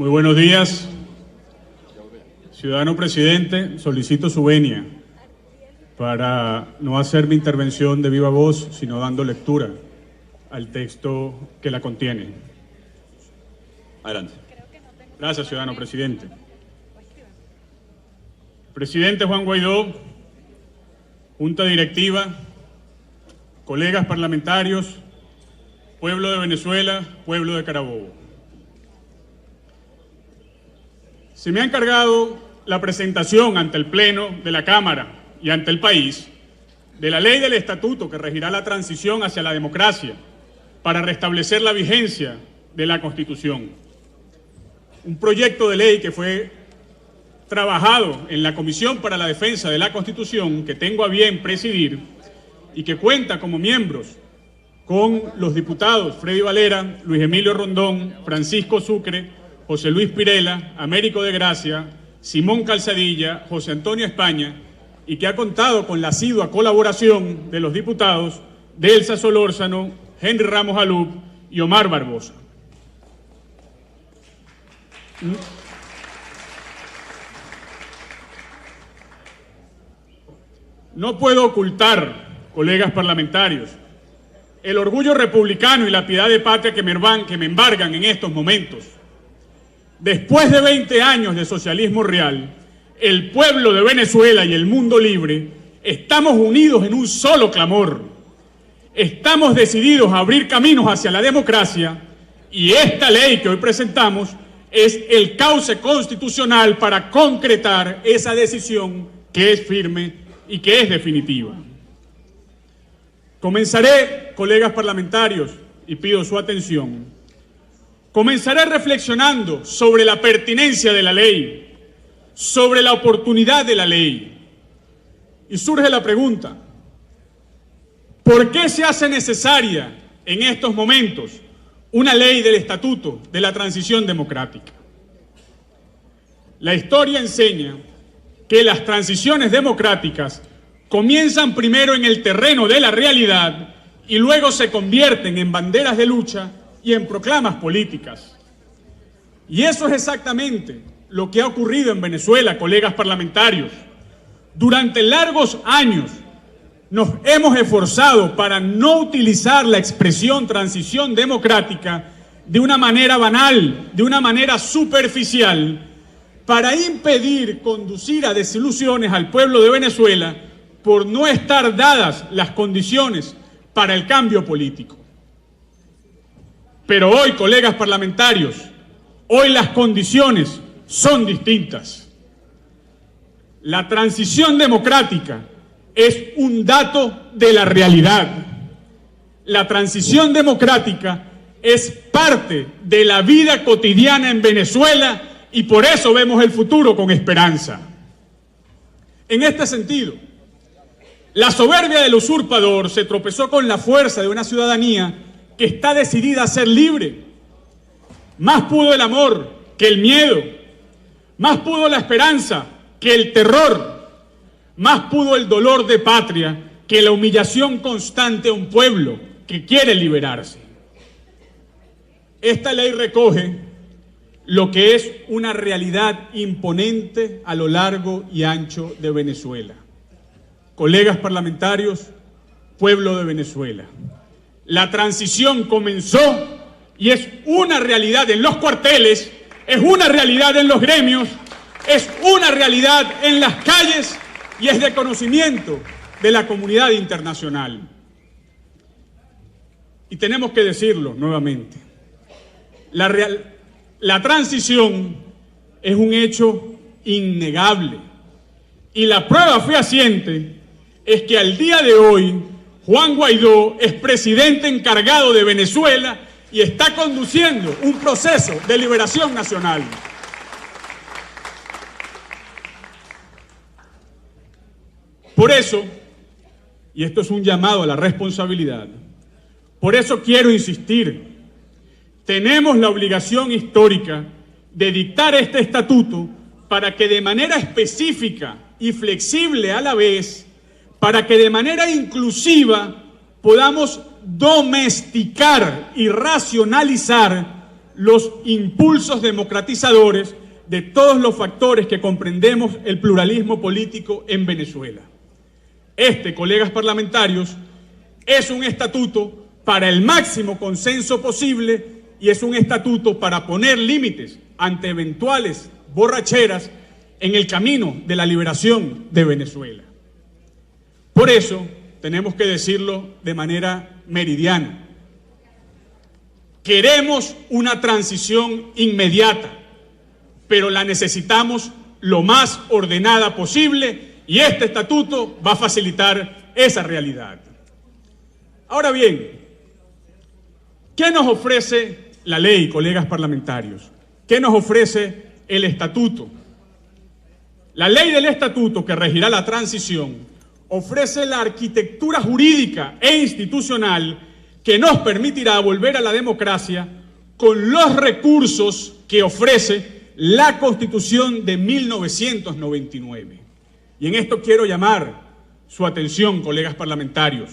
Muy buenos días. Ciudadano presidente, solicito su venia para no hacer mi intervención de viva voz, sino dando lectura al texto que la contiene. Adelante. Gracias, ciudadano presidente. Presidente Juan Guaidó, Junta Directiva, colegas parlamentarios, pueblo de Venezuela, pueblo de Carabobo. Se me ha encargado la presentación ante el Pleno de la Cámara y ante el país de la ley del estatuto que regirá la transición hacia la democracia para restablecer la vigencia de la Constitución. Un proyecto de ley que fue trabajado en la Comisión para la Defensa de la Constitución, que tengo a bien presidir y que cuenta como miembros con los diputados Freddy Valera, Luis Emilio Rondón, Francisco Sucre, José Luis Pirela, Américo de Gracia, Simón Calzadilla, José Antonio España, y que ha contado con la asidua colaboración de los diputados Delsa Solórzano, Henry Ramos Alup y Omar Barbosa. No puedo ocultar, colegas parlamentarios, el orgullo republicano y la piedad de patria que me embargan en estos momentos. Después de 20 años de socialismo real, el pueblo de Venezuela y el mundo libre estamos unidos en un solo clamor. Estamos decididos a abrir caminos hacia la democracia y esta ley que hoy presentamos es el cauce constitucional para concretar esa decisión que es firme y que es definitiva. Comenzaré, colegas parlamentarios, y pido su atención. Comenzaré reflexionando sobre la pertinencia de la ley, sobre la oportunidad de la ley. Y surge la pregunta, ¿por qué se hace necesaria en estos momentos una ley del estatuto de la transición democrática? La historia enseña que las transiciones democráticas comienzan primero en el terreno de la realidad y luego se convierten en banderas de lucha y en proclamas políticas. Y eso es exactamente lo que ha ocurrido en Venezuela, colegas parlamentarios. Durante largos años nos hemos esforzado para no utilizar la expresión transición democrática de una manera banal, de una manera superficial, para impedir conducir a desilusiones al pueblo de Venezuela por no estar dadas las condiciones para el cambio político. Pero hoy, colegas parlamentarios, hoy las condiciones son distintas. La transición democrática es un dato de la realidad. La transición democrática es parte de la vida cotidiana en Venezuela y por eso vemos el futuro con esperanza. En este sentido, la soberbia del usurpador se tropezó con la fuerza de una ciudadanía que está decidida a ser libre. Más pudo el amor que el miedo, más pudo la esperanza que el terror, más pudo el dolor de patria que la humillación constante a un pueblo que quiere liberarse. Esta ley recoge lo que es una realidad imponente a lo largo y ancho de Venezuela. Colegas parlamentarios, pueblo de Venezuela, la transición comenzó y es una realidad en los cuarteles, es una realidad en los gremios, es una realidad en las calles y es de conocimiento de la comunidad internacional. Y tenemos que decirlo nuevamente, la transición es un hecho innegable y la prueba fehaciente es que al día de hoy Juan Guaidó es presidente encargado de Venezuela y está conduciendo un proceso de liberación nacional. Por eso, y esto es un llamado a la responsabilidad, por eso quiero insistir, tenemos la obligación histórica de dictar este estatuto para que de manera específica y flexible a la vez, para que de manera inclusiva podamos domesticar y racionalizar los impulsos democratizadores de todos los factores que comprendemos el pluralismo político en Venezuela. Este, colegas parlamentarios, es un estatuto para el máximo consenso posible y es un estatuto para poner límites ante eventuales borracheras en el camino de la liberación de Venezuela. Por eso, tenemos que decirlo de manera meridiana. Queremos una transición inmediata, pero la necesitamos lo más ordenada posible y este estatuto va a facilitar esa realidad. Ahora bien, ¿qué nos ofrece la ley, colegas parlamentarios? ¿Qué nos ofrece el estatuto? La ley del estatuto que regirá la transición ofrece la arquitectura jurídica e institucional que nos permitirá volver a la democracia con los recursos que ofrece la Constitución de 1999. Y en esto quiero llamar su atención, colegas parlamentarios.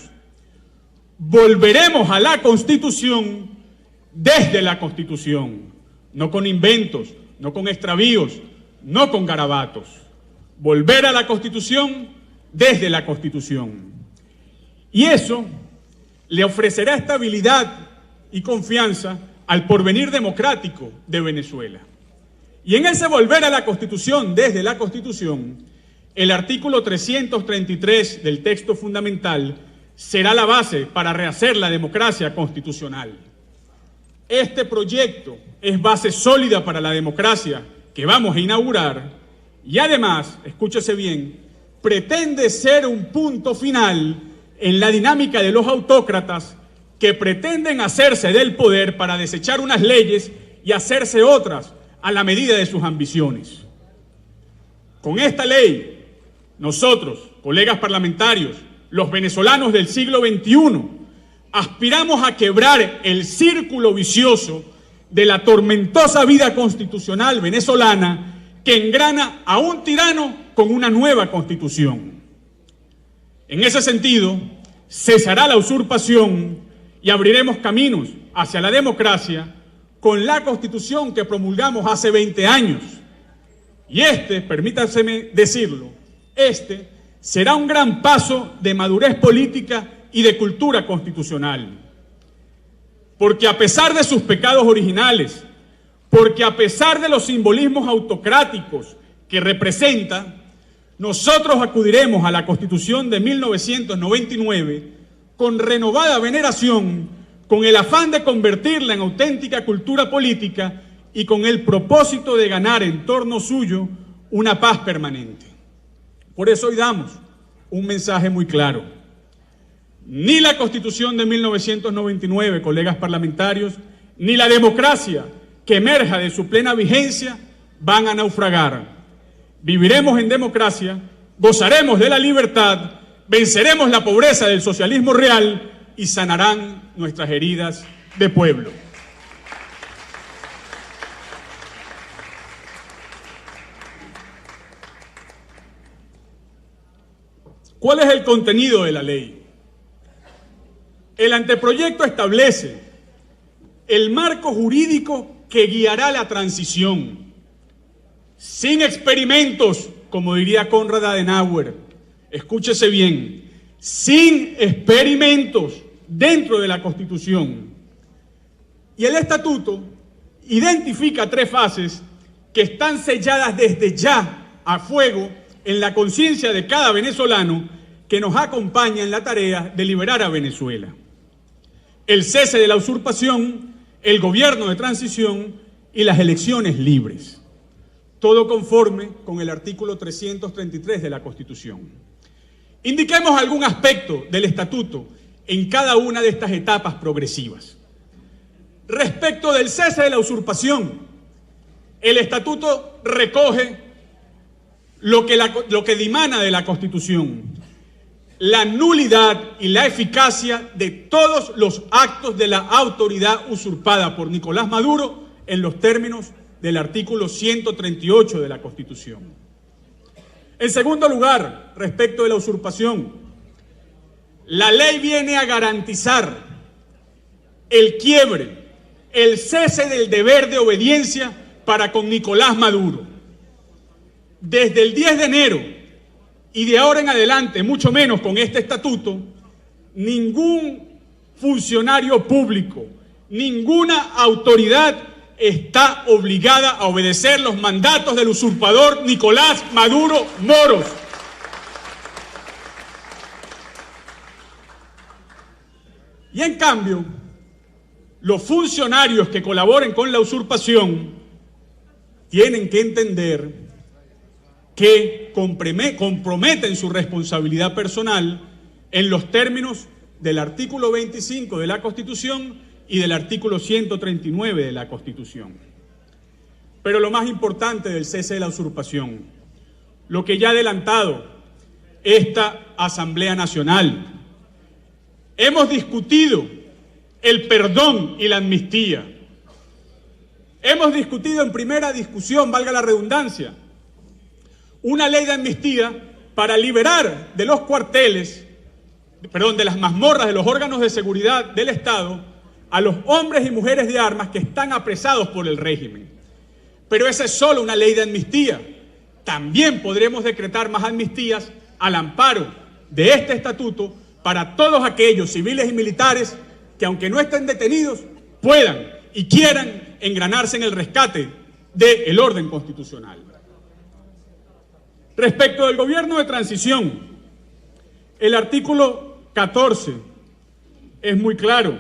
Volveremos a la Constitución desde la Constitución, no con inventos, no con extravíos, no con garabatos. Volver a la Constitución desde la Constitución. Y eso le ofrecerá estabilidad y confianza al porvenir democrático de Venezuela. Y en ese volver a la Constitución desde la Constitución, el artículo 333 del texto fundamental será la base para rehacer la democracia constitucional. Este proyecto es base sólida para la democracia que vamos a inaugurar y además, escúchese bien, pretende ser un punto final en la dinámica de los autócratas que pretenden hacerse del poder para desechar unas leyes y hacerse otras a la medida de sus ambiciones. Con esta ley, nosotros, colegas parlamentarios, los venezolanos del siglo XXI, aspiramos a quebrar el círculo vicioso de la tormentosa vida constitucional venezolana que engrana a un tirano con una nueva constitución. En ese sentido, cesará la usurpación y abriremos caminos hacia la democracia con la Constitución que promulgamos hace 20 años. Y permítaseme decirlo, será un gran paso de madurez política y de cultura constitucional. Porque a pesar de sus pecados originales, porque a pesar de los simbolismos autocráticos que representa, nosotros acudiremos a la Constitución de 1999 con renovada veneración, con el afán de convertirla en auténtica cultura política y con el propósito de ganar en torno suyo una paz permanente. Por eso hoy damos un mensaje muy claro. Ni la Constitución de 1999, colegas parlamentarios, ni la democracia que emerja de su plena vigencia van a naufragar. Viviremos en democracia, gozaremos de la libertad, venceremos la pobreza del socialismo real y sanarán nuestras heridas de pueblo. ¿Cuál es el contenido de la ley? El anteproyecto establece el marco jurídico que guiará la transición, sin experimentos, como diría Konrad Adenauer. Escúchese bien, sin experimentos dentro de la Constitución. Y el Estatuto identifica 3 fases que están selladas desde ya a fuego en la conciencia de cada venezolano que nos acompaña en la tarea de liberar a Venezuela. El cese de la usurpación, el gobierno de transición y las elecciones libres. Todo conforme con el artículo 333 de la Constitución. Indiquemos algún aspecto del Estatuto en cada una de estas etapas progresivas. Respecto del cese de la usurpación, el Estatuto recoge lo que dimana de la Constitución, la nulidad y la eficacia de todos los actos de la autoridad usurpada por Nicolás Maduro en los términos del artículo 138 de la Constitución. En segundo lugar, respecto de la usurpación, la ley viene a garantizar el quiebre, el cese del deber de obediencia para con Nicolás Maduro. Desde el 10 de enero y de ahora en adelante, mucho menos con este estatuto, ningún funcionario público, ninguna autoridad está obligada a obedecer los mandatos del usurpador Nicolás Maduro Moros. Y en cambio, los funcionarios que colaboren con la usurpación tienen que entender que comprometen su responsabilidad personal en los términos del artículo 25 de la Constitución y del artículo 139 de la Constitución. Pero lo más importante del cese de la usurpación, lo que ya ha adelantado esta Asamblea Nacional. Hemos discutido el perdón y la amnistía. Hemos discutido en primera discusión, valga la redundancia, una ley de amnistía para liberar de los cuarteles, de las mazmorras de los órganos de seguridad del Estado a los hombres y mujeres de armas que están apresados por el régimen. Pero esa es solo una ley de amnistía. También podremos decretar más amnistías al amparo de este estatuto para todos aquellos civiles y militares que, aunque no estén detenidos, puedan y quieran engranarse en el rescate del orden constitucional. Respecto del gobierno de transición, el artículo 14 es muy claro.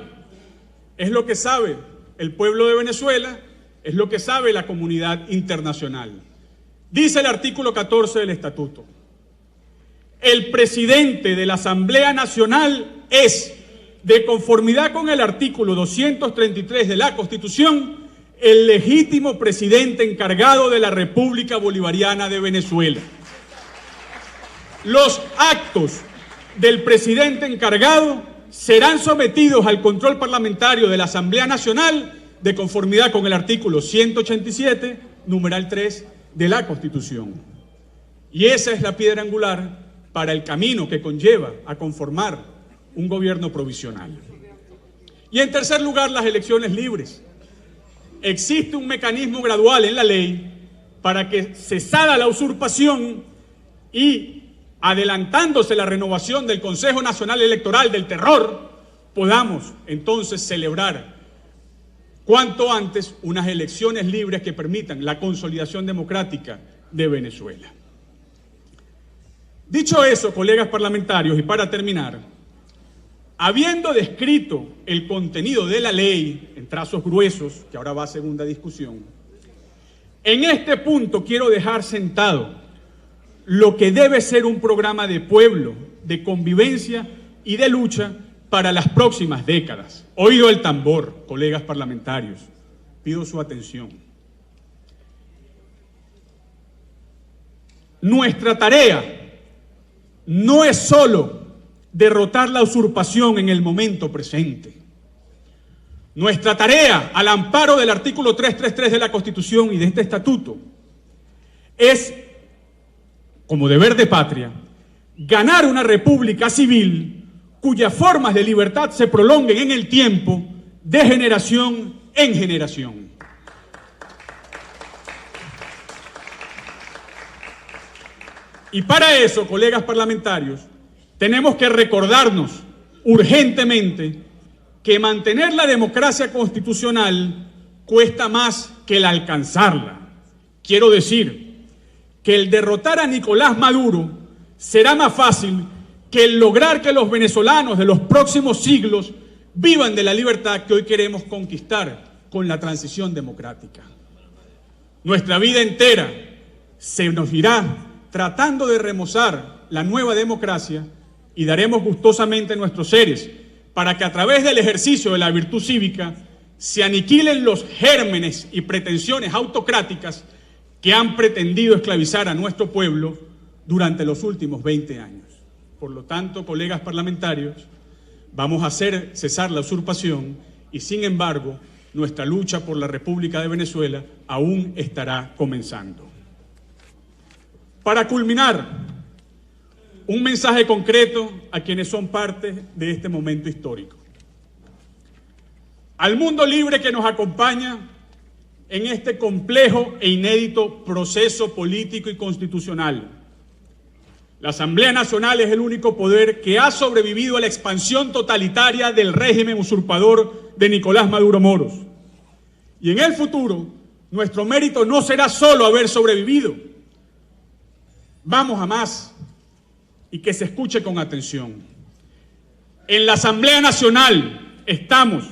Es lo que sabe el pueblo de Venezuela, es lo que sabe la comunidad internacional. Dice el artículo 14 del estatuto: el presidente de la Asamblea Nacional es, de conformidad con el artículo 233 de la Constitución, el legítimo presidente encargado de la República Bolivariana de Venezuela. Los actos del presidente encargado serán sometidos al control parlamentario de la Asamblea Nacional de conformidad con el artículo 187, numeral 3 de la Constitución. Y esa es la piedra angular para el camino que conlleva a conformar un gobierno provisional. Y en tercer lugar, las elecciones libres. Existe un mecanismo gradual en la ley para que, cesada la usurpación y adelantándose la renovación del Consejo Nacional Electoral del terror, podamos entonces celebrar cuanto antes unas elecciones libres que permitan la consolidación democrática de Venezuela. Dicho eso, colegas parlamentarios, y para terminar, habiendo descrito el contenido de la ley en trazos gruesos, que ahora va a segunda discusión, en este punto quiero dejar sentado lo que debe ser un programa de pueblo, de convivencia y de lucha para las próximas décadas. Oído el tambor, colegas parlamentarios, pido su atención. Nuestra tarea no es solo derrotar la usurpación en el momento presente. Nuestra tarea, al amparo del artículo 333 de la Constitución y de este estatuto, es, como deber de patria, ganar una república civil cuyas formas de libertad se prolonguen en el tiempo, de generación en generación. Y para eso, colegas parlamentarios, tenemos que recordarnos urgentemente que mantener la democracia constitucional cuesta más que el alcanzarla. Quiero decir que el derrotar a Nicolás Maduro será más fácil que el lograr que los venezolanos de los próximos siglos vivan de la libertad que hoy queremos conquistar con la transición democrática. Nuestra vida entera se nos irá tratando de remozar la nueva democracia y daremos gustosamente nuestros seres para que a través del ejercicio de la virtud cívica se aniquilen los gérmenes y pretensiones autocráticas que han pretendido esclavizar a nuestro pueblo durante los últimos 20 años. Por lo tanto, colegas parlamentarios, vamos a hacer cesar la usurpación y, sin embargo, nuestra lucha por la República de Venezuela aún estará comenzando. Para culminar, un mensaje concreto a quienes son parte de este momento histórico. al mundo libre que nos acompaña en este complejo e inédito proceso político y constitucional. La Asamblea Nacional es el único poder que ha sobrevivido a la expansión totalitaria del régimen usurpador de Nicolás Maduro Moros. Y en el futuro, nuestro mérito no será solo haber sobrevivido. Vamos a más, y que se escuche con atención. En la Asamblea Nacional estamos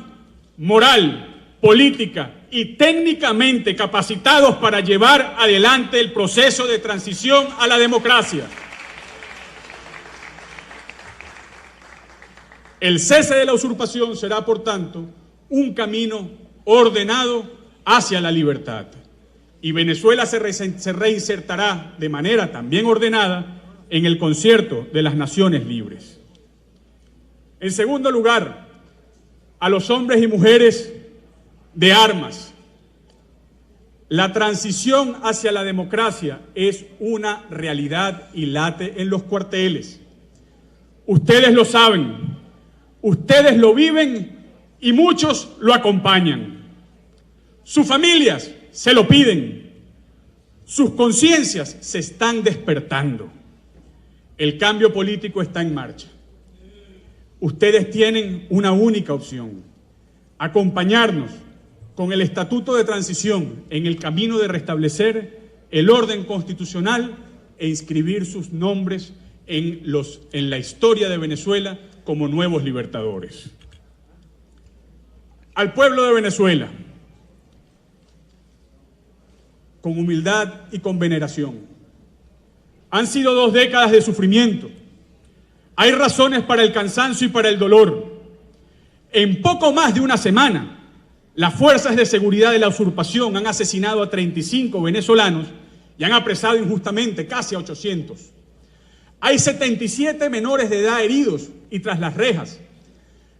moral, política y técnicamente capacitados para llevar adelante el proceso de transición a la democracia. El cese de la usurpación será, por tanto, un camino ordenado hacia la libertad. Y Venezuela se reinsertará de manera también ordenada en el concierto de las naciones libres. En segundo lugar, a los hombres y mujeres de armas. La transición hacia la democracia es una realidad y late en los cuarteles. Ustedes lo saben, ustedes lo viven y muchos lo acompañan. Sus familias se lo piden, sus conciencias se están despertando. El cambio político está en marcha. Ustedes tienen una única opción: acompañarnos con el Estatuto de Transición en el camino de restablecer el orden constitucional e inscribir sus nombres en la historia de Venezuela como nuevos libertadores. Al pueblo de Venezuela, con humildad y con veneración. Han sido 2 décadas de sufrimiento. Hay razones para el cansancio y para el dolor. En poco más de una semana, las fuerzas de seguridad de la usurpación han asesinado a 35 venezolanos y han apresado injustamente casi a 800. Hay 77 menores de edad heridos y tras las rejas.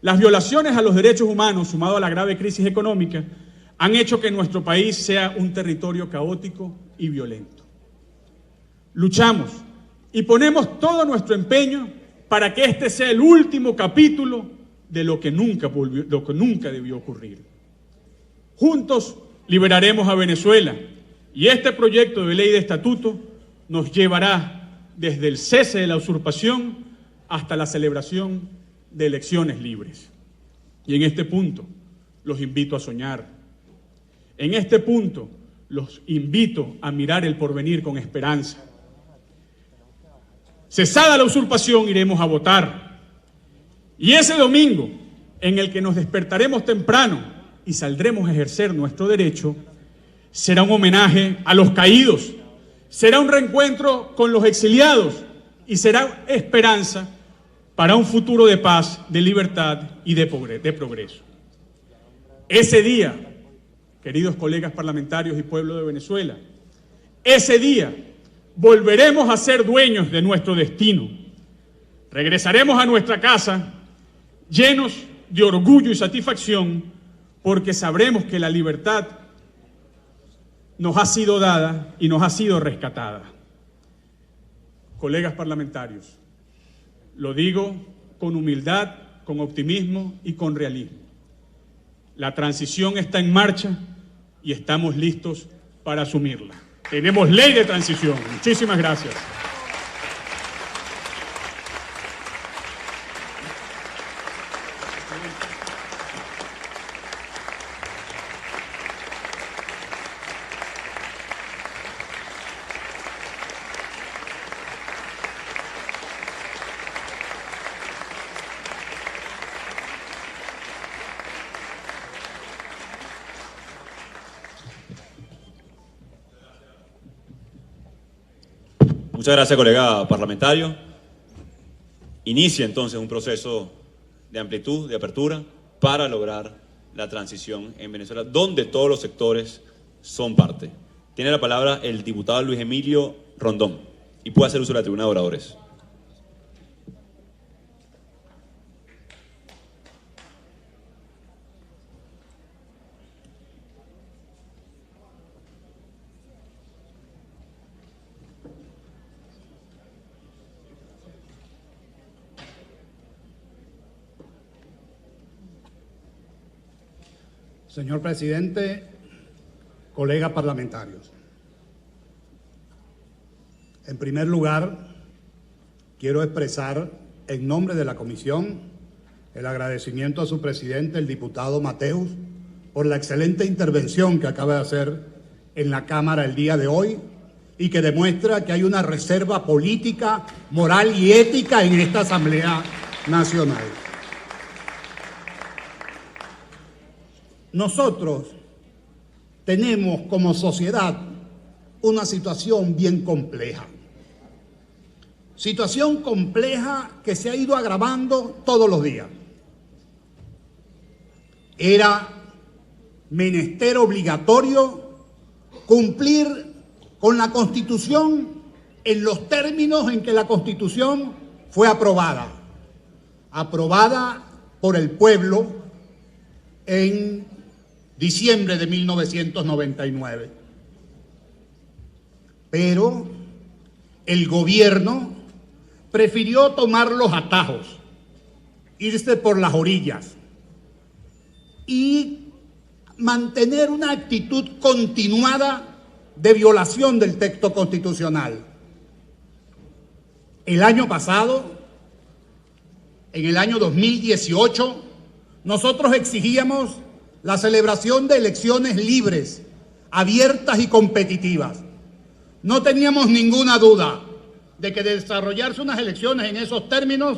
Las violaciones a los derechos humanos, sumado a la grave crisis económica, han hecho que nuestro país sea un territorio caótico y violento. Luchamos y ponemos todo nuestro empeño para que este sea el último capítulo de lo que nunca debió ocurrir. Juntos liberaremos a Venezuela y este proyecto de ley de estatuto nos llevará desde el cese de la usurpación hasta la celebración de elecciones libres. Y en este punto los invito a soñar. En este punto los invito a mirar el porvenir con esperanza. Cesada la usurpación, iremos a votar. Y ese domingo, en el que nos despertaremos temprano y saldremos a ejercer nuestro derecho, será un homenaje a los caídos, será un reencuentro con los exiliados y será esperanza para un futuro de paz, de libertad y de progreso. Ese día, queridos colegas parlamentarios y pueblo de Venezuela, ese día volveremos a ser dueños de nuestro destino. Regresaremos a nuestra casa llenos de orgullo y satisfacción porque sabremos que la libertad nos ha sido dada y nos ha sido rescatada. Colegas parlamentarios, lo digo con humildad, con optimismo y con realismo. La transición está en marcha y estamos listos para asumirla. Tenemos ley de transición. Muchísimas gracias. Muchas gracias, colega parlamentario. Inicia entonces un proceso de amplitud, de apertura, para lograr la transición en Venezuela, donde todos los sectores son parte. Tiene la palabra el diputado Luis Emilio Rondón y puede hacer uso de la tribuna de oradores. Señor presidente, colegas parlamentarios. En primer lugar, quiero expresar en nombre de la comisión el agradecimiento a su presidente, el diputado Mateus, por la excelente intervención que acaba de hacer en la Cámara el día de hoy y que demuestra que hay una reserva política, moral y ética en esta Asamblea Nacional. Nosotros tenemos como sociedad una situación bien compleja. Situación compleja que se ha ido agravando todos los días. Era menester obligatorio cumplir con la Constitución en los términos en que la Constitución fue aprobada por el pueblo en diciembre de 1999. Pero el gobierno prefirió tomar los atajos, irse por las orillas y mantener una actitud continuada de violación del texto constitucional. El año pasado, en el año 2018, nosotros exigíamos la celebración de elecciones libres, abiertas y competitivas. No teníamos ninguna duda de que de desarrollarse unas elecciones en esos términos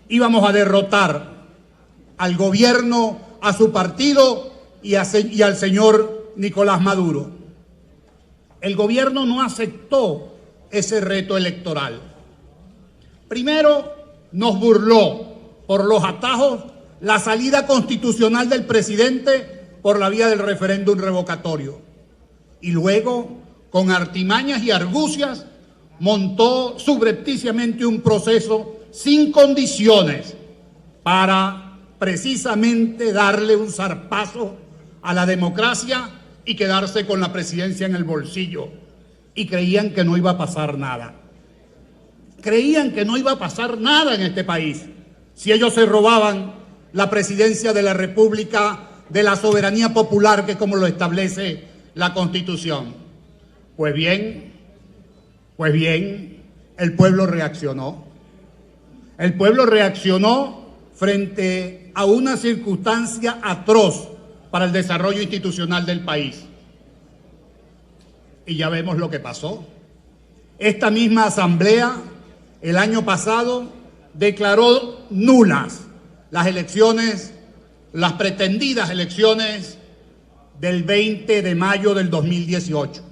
íbamos a derrotar al gobierno, a su partido y al señor Nicolás Maduro. El gobierno no aceptó ese reto electoral. Primero, nos burló por los atajos la salida constitucional del presidente por la vía del referéndum revocatorio. Y luego, con artimañas y argucias, montó subrepticiamente un proceso sin condiciones para precisamente darle un zarpazo a la democracia y quedarse con la presidencia en el bolsillo. Y creían que no iba a pasar nada. Creían que no iba a pasar nada en este país si ellos se robaban la presidencia de la República, de la soberanía popular, que es como lo establece la Constitución. Pues bien, el pueblo reaccionó. El pueblo reaccionó frente a una circunstancia atroz para el desarrollo institucional del país. Y ya vemos lo que pasó. Esta misma Asamblea, el año pasado, declaró nulas las elecciones, las pretendidas elecciones del 20 de mayo del 2018,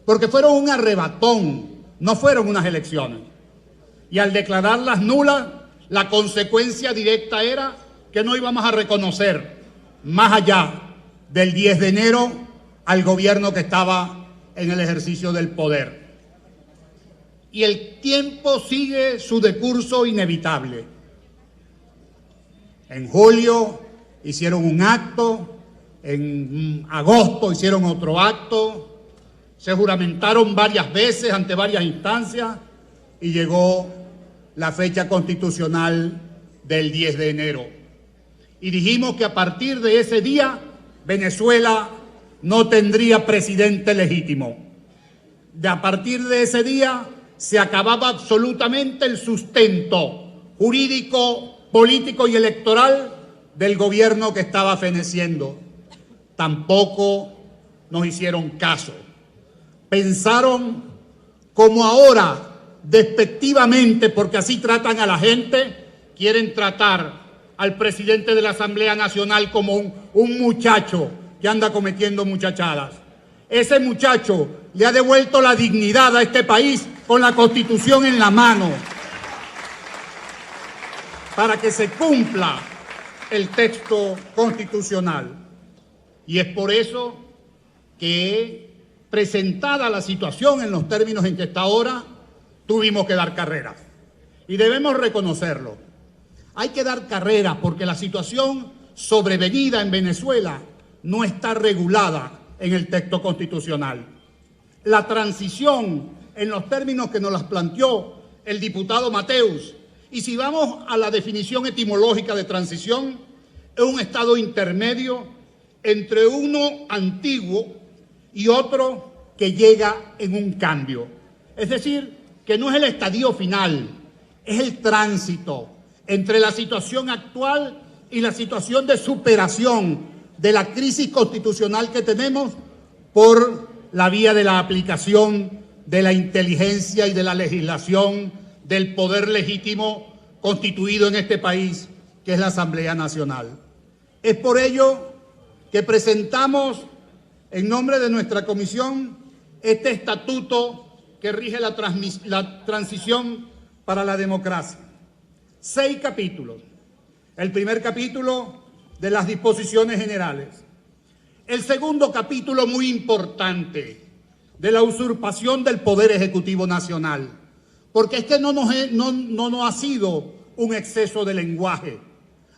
porque fueron un arrebatón, no fueron unas elecciones. Y al declararlas nulas, la consecuencia directa era que no íbamos a reconocer, más allá del 10 de enero, al gobierno que estaba en el ejercicio del poder. Y el tiempo sigue su decurso inevitable. En julio hicieron un acto, en agosto hicieron otro acto, se juramentaron varias veces ante varias instancias y llegó la fecha constitucional del 10 de enero. Y dijimos que a partir de ese día Venezuela no tendría presidente legítimo. A partir de ese día se acababa absolutamente el sustento jurídico, político y electoral del gobierno que estaba feneciendo. Tampoco nos hicieron caso. Pensaron, como ahora, despectivamente, porque así tratan a la gente, quieren tratar al presidente de la Asamblea Nacional como un muchacho que anda cometiendo muchachadas. Ese muchacho le ha devuelto la dignidad a este país con la Constitución en la mano, para que se cumpla el texto constitucional. Y es por eso que, presentada la situación en los términos en que está ahora, tuvimos que dar carreras. Y debemos reconocerlo. Hay que dar carreras porque la situación sobrevenida en Venezuela no está regulada en el texto constitucional. La transición, en los términos que nos las planteó el diputado Mateus, y si vamos a la definición etimológica de transición, es un estado intermedio entre uno antiguo y otro que llega en un cambio. Es decir, que no es el estadio final, es el tránsito entre la situación actual y la situación de superación de la crisis constitucional que tenemos por la vía de la aplicación de la inteligencia y de la legislación del poder legítimo constituido en este país, que es la Asamblea Nacional. Es por ello que presentamos en nombre de nuestra comisión este estatuto que rige la transición para la democracia. 6 capítulos. El primer capítulo de las disposiciones generales. El segundo capítulo, muy importante, de la usurpación del Poder Ejecutivo Nacional. Porque es que no nos ha sido un exceso de lenguaje,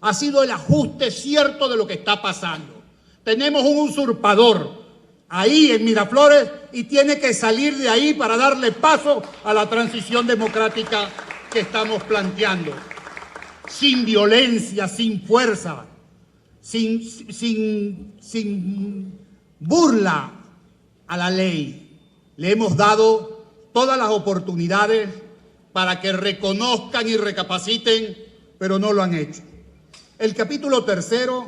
ha sido el ajuste cierto de lo que está pasando. Tenemos un usurpador ahí en Miraflores y tiene que salir de ahí para darle paso a la transición democrática que estamos planteando. Sin violencia, sin fuerza, sin burla a la ley. Le hemos dado todas las oportunidades para que reconozcan y recapaciten, pero no lo han hecho. El capítulo tercero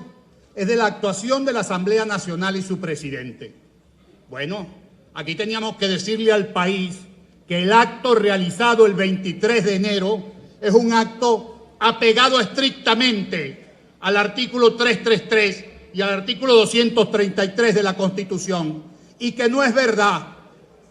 es de la actuación de la Asamblea Nacional y su presidente. Bueno, aquí teníamos que decirle al país que el acto realizado el 23 de enero es un acto apegado estrictamente al artículo 333 y al artículo 233 de la Constitución, y que no es verdad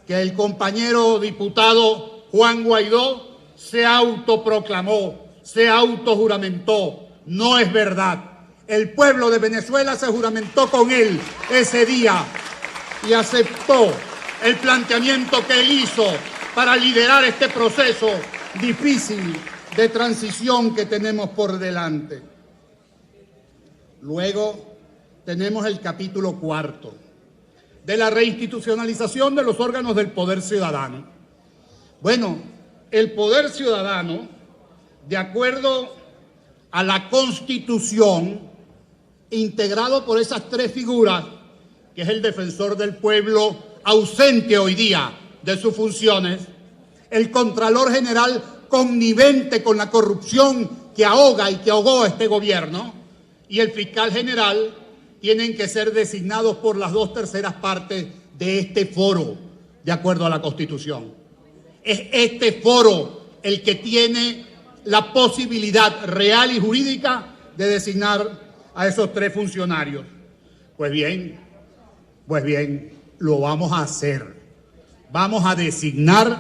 que el compañero diputado Juan Guaidó se autoproclamó, se autojuramentó. No es verdad. El pueblo de Venezuela se juramentó con él ese día y aceptó el planteamiento que él hizo para liderar este proceso difícil de transición que tenemos por delante. Luego tenemos el capítulo cuarto de la reinstitucionalización de los órganos del poder ciudadano. Bueno, el poder ciudadano, de acuerdo a la Constitución, integrado por esas 3 figuras, que es el defensor del pueblo, ausente hoy día de sus funciones, el Contralor General connivente con la corrupción que ahoga y que ahogó a este gobierno, y el Fiscal General, tienen que ser designados por las 2/3 partes de este foro, de acuerdo a la Constitución. Es este foro el que tiene la posibilidad real y jurídica de designar a esos 3 funcionarios. Pues bien, lo vamos a hacer. Vamos a designar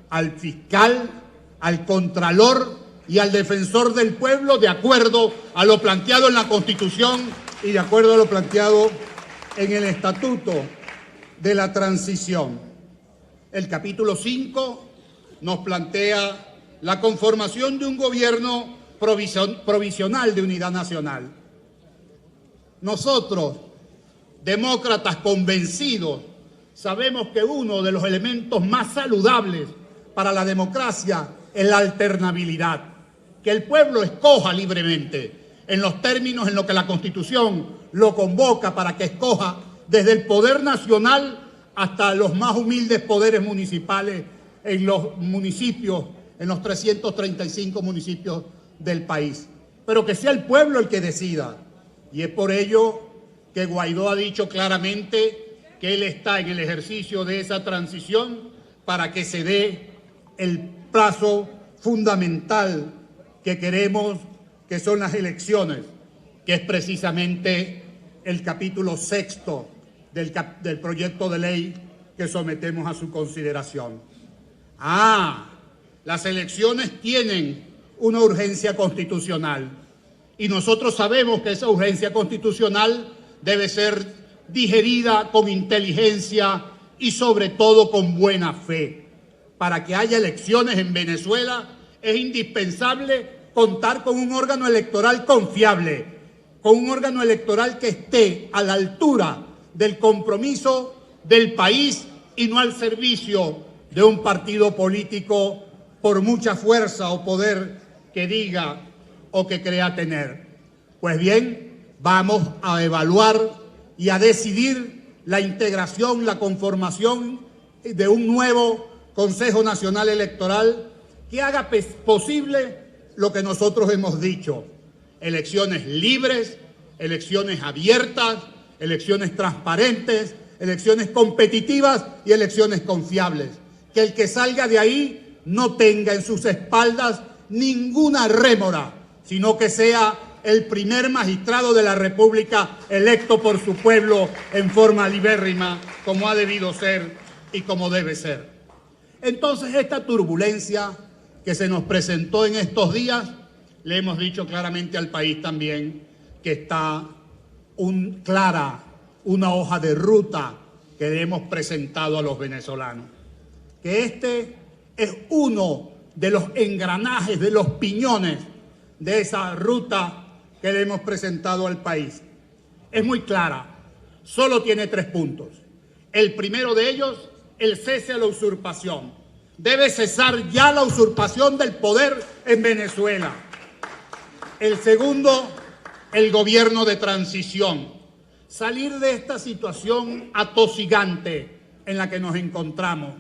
al fiscal, al contralor y al defensor del pueblo de acuerdo a lo planteado en la Constitución y de acuerdo a lo planteado en el Estatuto de la Transición. El capítulo 5 nos plantea la conformación de un gobierno provisional de unidad nacional. Nosotros, demócratas convencidos, sabemos que uno de los elementos más saludables para la democracia es la alternabilidad, que el pueblo escoja libremente en los términos en los que la Constitución lo convoca para que escoja desde el poder nacional hasta los más humildes poderes municipales en los municipios, en los 335 municipios del país. Pero que sea el pueblo el que decida. Y es por ello que Guaidó ha dicho claramente que él está en el ejercicio de esa transición para que se dé el plazo fundamental que queremos, que son las elecciones, que es precisamente el capítulo 6 del proyecto de ley que sometemos a su consideración. Las elecciones tienen una urgencia constitucional y nosotros sabemos que esa urgencia constitucional debe ser digerida con inteligencia y sobre todo con buena fe. Para que haya elecciones en Venezuela es indispensable contar con un órgano electoral confiable, con un órgano electoral que esté a la altura del compromiso del país y no al servicio de un partido político por mucha fuerza o poder que diga o que crea tener. Pues bien, vamos a evaluar y a decidir la integración, la conformación de un nuevo Consejo Nacional Electoral que haga posible lo que nosotros hemos dicho: elecciones libres, elecciones abiertas, elecciones transparentes, elecciones competitivas y elecciones confiables. Que el que salga de ahí no tenga en sus espaldas ninguna rémora, sino que sea el primer magistrado de la República electo por su pueblo en forma libérrima, como ha debido ser y como debe ser. Entonces, esta turbulencia que se nos presentó en estos días, le hemos dicho claramente al país también que está clara una hoja de ruta que le hemos presentado a los venezolanos. Que este es uno de los engranajes, de los piñones de esa ruta que le hemos presentado al país. Es muy clara, solo tiene 3 puntos. El primero de ellos, el cese a la usurpación. Debe cesar ya la usurpación del poder en Venezuela. El segundo, el gobierno de transición. Salir de esta situación atosigante en la que nos encontramos.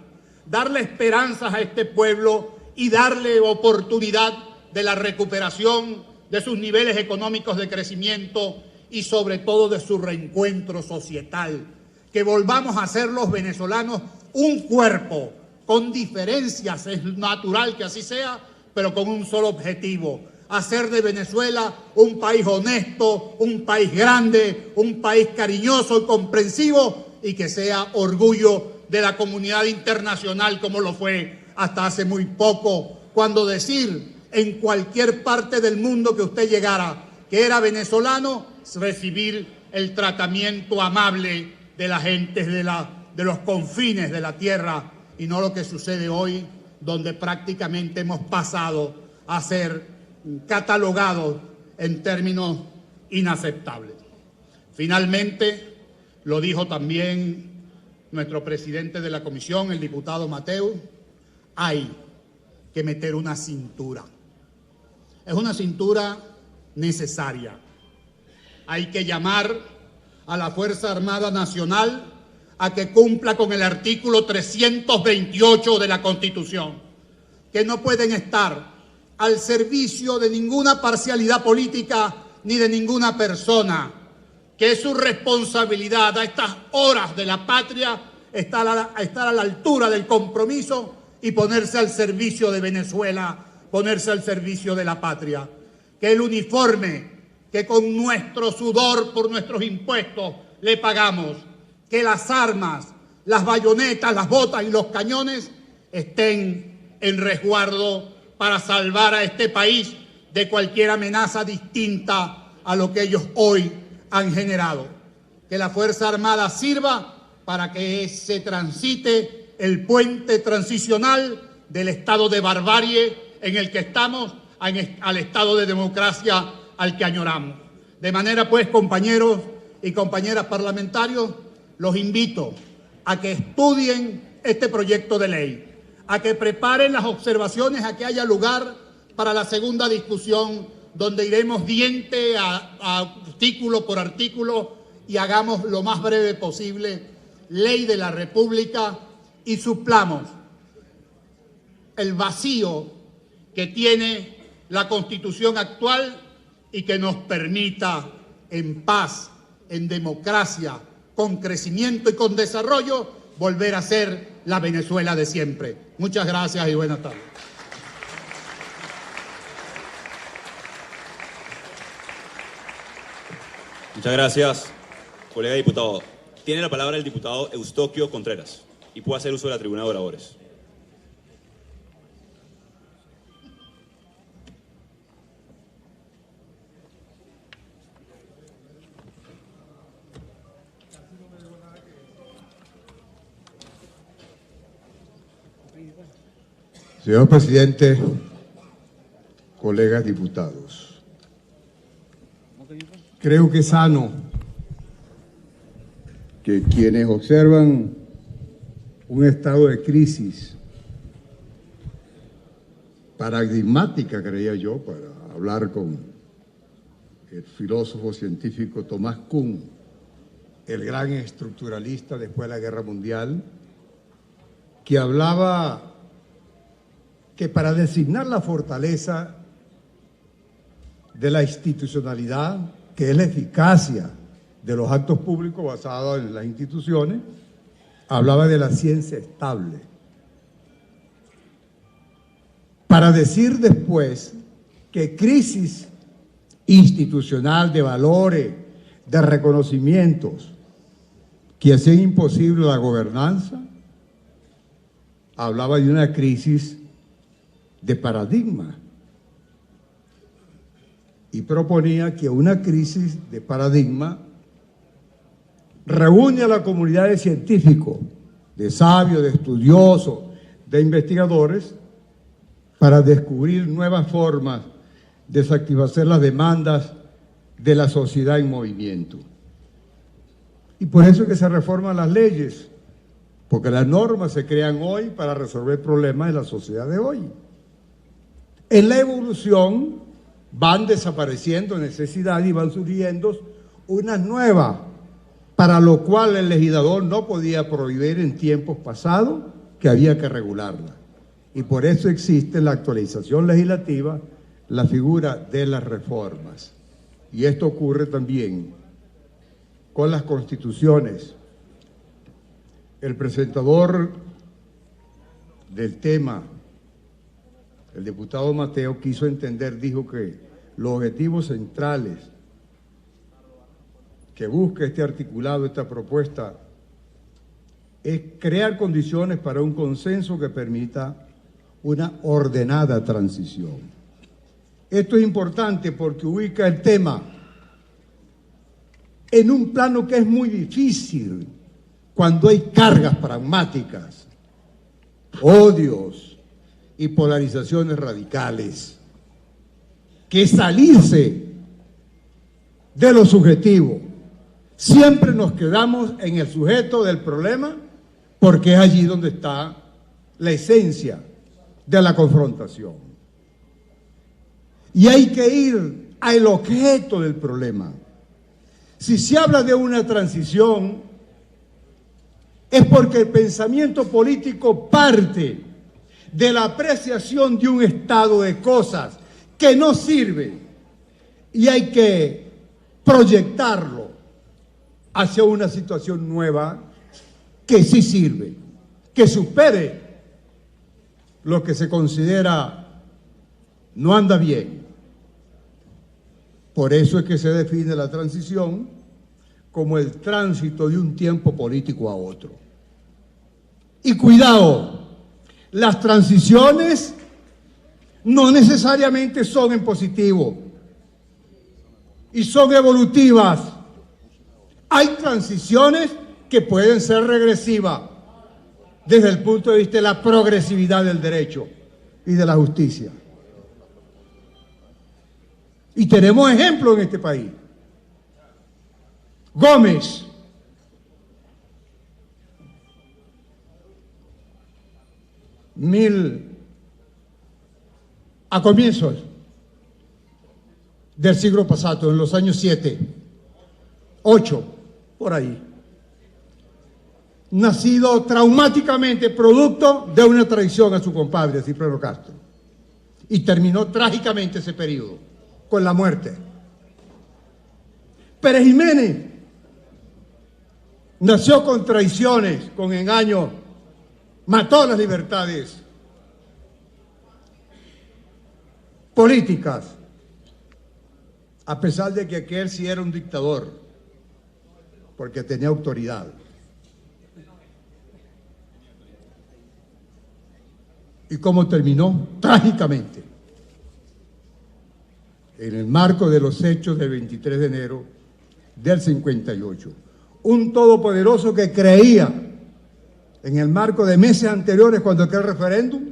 Darle esperanzas a este pueblo y darle oportunidad de la recuperación de sus niveles económicos de crecimiento y sobre todo de su reencuentro societal. Que volvamos a ser los venezolanos un cuerpo, con diferencias, es natural que así sea, pero con un solo objetivo: hacer de Venezuela un país honesto, un país grande, un país cariñoso y comprensivo, y que sea orgullo de la comunidad internacional como lo fue hasta hace muy poco, cuando decir en cualquier parte del mundo que usted llegara que era venezolano, recibir el tratamiento amable de la gente de los confines de la tierra, y no lo que sucede hoy, donde prácticamente hemos pasado a ser catalogados en términos inaceptables. Finalmente, lo dijo también nuestro presidente de la comisión, el diputado Mateu, hay que meter una cintura. Es una cintura necesaria. Hay que llamar a la Fuerza Armada Nacional a que cumpla con el artículo 328 de la Constitución, que no pueden estar al servicio de ninguna parcialidad política ni de ninguna persona, que es su responsabilidad a estas horas de la patria estar a la altura del compromiso y ponerse al servicio de Venezuela, ponerse al servicio de la patria. Que el uniforme que con nuestro sudor por nuestros impuestos le pagamos, que las armas, las bayonetas, las botas y los cañones estén en resguardo para salvar a este país de cualquier amenaza distinta a lo que ellos hoy han generado. Que la Fuerza Armada sirva para que se transite el puente transicional del estado de barbarie en el que estamos al estado de democracia al que añoramos. De manera pues, compañeros y compañeras parlamentarios, los invito a que estudien este proyecto de ley, a que preparen las observaciones, a que haya lugar para la segunda discusión, donde iremos diente a artículo por artículo y hagamos lo más breve posible ley de la República y suplamos el vacío que tiene la Constitución actual y que nos permita en paz, en democracia, con crecimiento y con desarrollo, volver a ser la Venezuela de siempre. Muchas gracias y buenas tardes. Muchas gracias, colega diputado. Tiene la palabra el diputado Eustoquio Contreras y puede hacer uso de la tribuna de oradores. Señor presidente, colegas diputados, creo que es sano que quienes observan un estado de crisis paradigmática, creía yo, para hablar con el filósofo científico Thomas Kuhn, el gran estructuralista después de la Guerra Mundial, que hablaba que para designar la fortaleza de la institucionalidad, que es la eficacia de los actos públicos basados en las instituciones, hablaba de la ciencia estable. Para decir después que crisis institucional de valores, de reconocimientos, que hacían imposible la gobernanza, hablaba de una crisis de paradigma y proponía que una crisis de paradigma reúne a la comunidad de científicos, de sabios, de estudiosos, de investigadores, para descubrir nuevas formas de satisfacer las demandas de la sociedad en movimiento. Y por eso es que se reforman las leyes, porque las normas se crean hoy para resolver problemas de la sociedad de hoy. En la evolución van desapareciendo necesidades y van surgiendo unas nuevas, para lo cual el legislador no podía prohibir en tiempos pasados, que había que regularla. Y por eso existe en la actualización legislativa la figura de las reformas. Y esto ocurre también con las constituciones. El presentador del tema, el diputado Mateo, quiso entender, dijo que los objetivos centrales que busca este articulado, esta propuesta, es crear condiciones para un consenso que permita una ordenada transición. Esto es importante porque ubica el tema en un plano que es muy difícil cuando hay cargas pragmáticas, odios y polarizaciones radicales, que es salirse de lo subjetivo. Siempre nos quedamos en el sujeto del problema porque es allí donde está la esencia de la confrontación. Y hay que ir al objeto del problema. Si se habla de una transición, es porque el pensamiento político parte de la apreciación de un estado de cosas que no sirve y hay que proyectarlo hacia una situación nueva que sí sirve, que supere lo que se considera no anda bien. Por eso es que se define la transición como el tránsito de un tiempo político a otro. Y cuidado, las transiciones no necesariamente son en positivo y son evolutivas. Hay transiciones que pueden ser regresivas desde el punto de vista de la progresividad del derecho y de la justicia. Y tenemos ejemplos en este país. Gómez, a comienzos del siglo pasado, en los años 7, 8, por ahí, nacido traumáticamente producto de una traición a su compadre, Cipriano Castro, y terminó trágicamente ese periodo con la muerte. Pérez Jiménez nació con traiciones, con engaños, mató las libertades políticas, a pesar de que aquel sí era un dictador, porque tenía autoridad. ¿Y cómo terminó? Trágicamente. En el marco de los hechos del 23 de enero del 58. Un todopoderoso que creía, en el marco de meses anteriores, cuando aquel referéndum,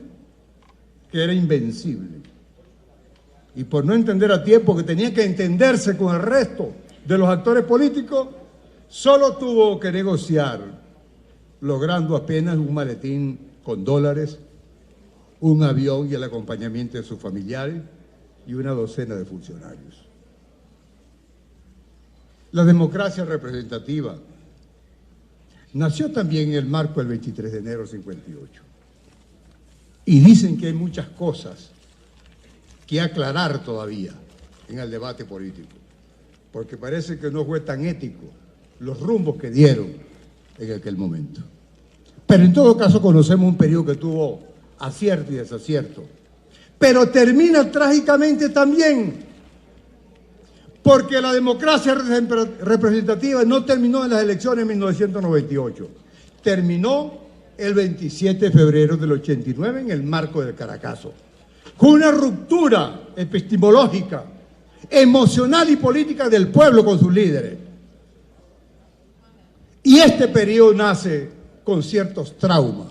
que era invencible. Y por no entender a tiempo que tenía que entenderse con el resto de los actores políticos, solo tuvo que negociar, logrando apenas un maletín con dólares, un avión y el acompañamiento de sus familiares y una docena de funcionarios. La democracia representativa nació también en el marco del 23 de enero del 58. Y dicen que hay muchas cosas que aclarar todavía en el debate político, porque parece que no fue tan ético los rumbos que dieron en aquel momento. Pero en todo caso conocemos un periodo que tuvo acierto y desacierto. Pero termina trágicamente también, porque la democracia representativa no terminó en las elecciones de 1998, terminó el 27 de febrero del 89 en el marco del Caracazo, con una ruptura epistemológica, emocional y política del pueblo con sus líderes. Y este periodo nace con ciertos traumas,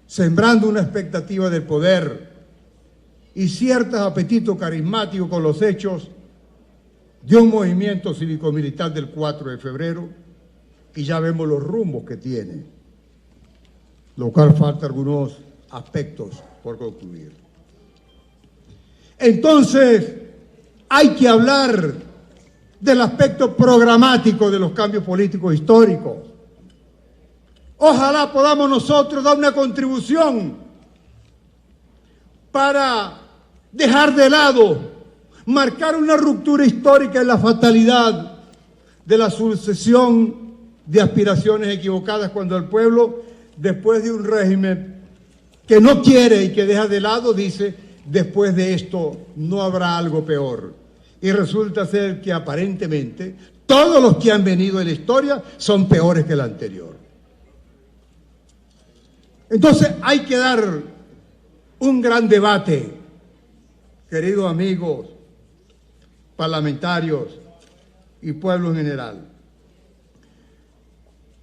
sembrando una expectativa del poder y ciertos apetitos carismáticos con los hechos de un movimiento cívico-militar del 4 de febrero, y ya vemos los rumbos que tiene, lo cual falta algunos aspectos por concluir. Entonces, hay que hablar del aspecto programático de los cambios políticos históricos. Ojalá podamos nosotros dar una contribución para dejar de lado, marcar una ruptura histórica en la fatalidad de la sucesión de aspiraciones equivocadas, cuando el pueblo, después de un régimen que no quiere y que deja de lado, dice: después de esto no habrá algo peor. Y resulta ser que aparentemente todos los que han venido en la historia son peores que el anterior. Entonces hay que dar un gran debate, queridos amigos parlamentarios y pueblo en general.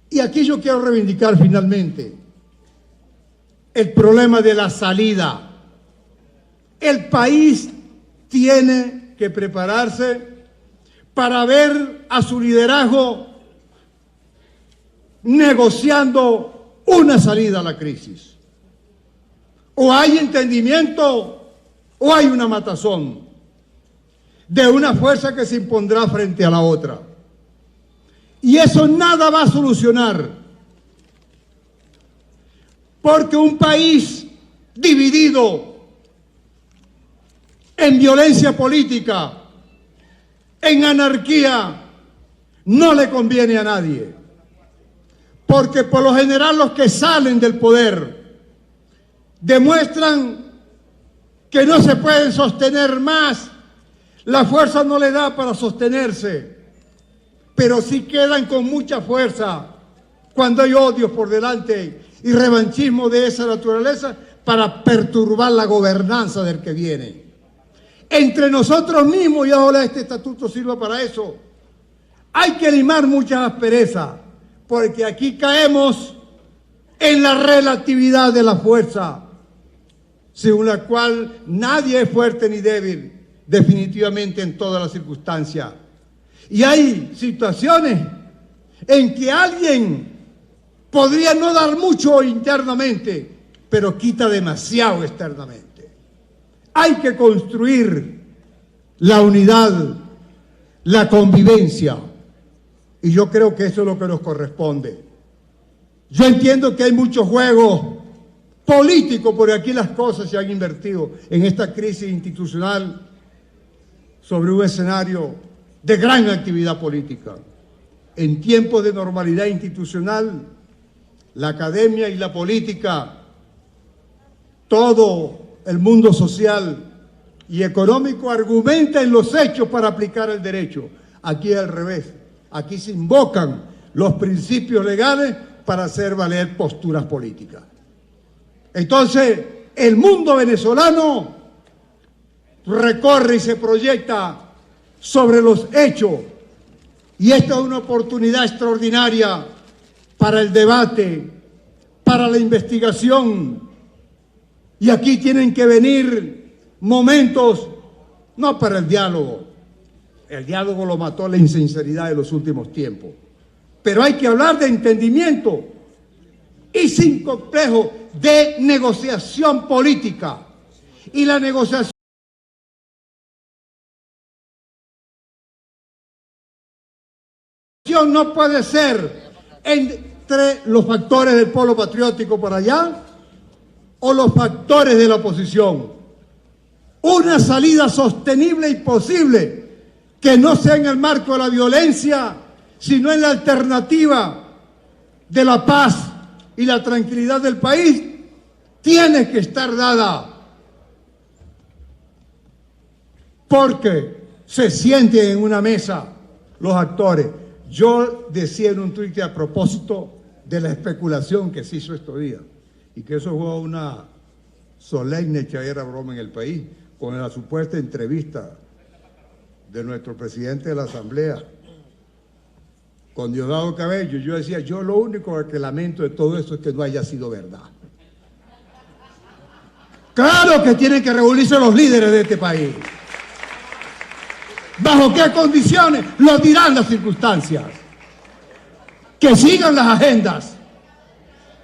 Y aquí yo quiero reivindicar finalmente el problema de la salida. El país tiene que prepararse para ver a su liderazgo negociando una salida a la crisis. O hay entendimiento o hay una matazón de una fuerza que se impondrá frente a la otra. Y eso nada va a solucionar, porque un país dividido en violencia política, en anarquía, no le conviene a nadie. Porque por lo general los que salen del poder demuestran que no se pueden sostener más, la fuerza no le da para sostenerse, pero sí quedan con mucha fuerza cuando hay odios por delante y revanchismo de esa naturaleza para perturbar la gobernanza del que viene. Entre nosotros mismos, y ahora este estatuto sirva para eso, hay que limar muchas asperezas, porque aquí caemos en la relatividad de la fuerza, según la cual nadie es fuerte ni débil, definitivamente en todas las circunstancias. Y hay situaciones en que alguien podría no dar mucho internamente, pero quita demasiado externamente. Hay que construir la unidad, la convivencia, y yo creo que eso es lo que nos corresponde. Yo entiendo que hay muchos juegos políticos, porque aquí las cosas se han invertido en esta crisis institucional sobre un escenario de gran actividad política. En tiempos de normalidad institucional, la academia y la política, todo el mundo social y económico argumenta en los hechos para aplicar el derecho. Aquí es al revés. Aquí se invocan los principios legales para hacer valer posturas políticas. Entonces, el mundo venezolano recorre y se proyecta sobre los hechos, y esta es una oportunidad extraordinaria para el debate, para la investigación, y aquí tienen que venir momentos no para el diálogo lo mató la insinceridad de los últimos tiempos, pero hay que hablar de entendimiento y sin complejo de negociación política, y la negociación no puede ser entre los factores del polo patriótico por allá o los factores de la oposición. Una salida sostenible y posible que no sea en el marco de la violencia, sino en la alternativa de la paz y la tranquilidad del país, tiene que estar dada. Porque se sienten en una mesa los actores. Yo decía en un tuit a propósito de la especulación que se hizo estos días, y que eso fue una solemne echadera broma en el país, con la supuesta entrevista de nuestro presidente de la Asamblea con Diosdado Cabello. Yo decía, yo lo único que lamento de todo esto es que no haya sido verdad. Claro que tienen que reunirse los líderes de este país. ¿Bajo qué condiciones? Lo dirán las circunstancias. Que sigan las agendas.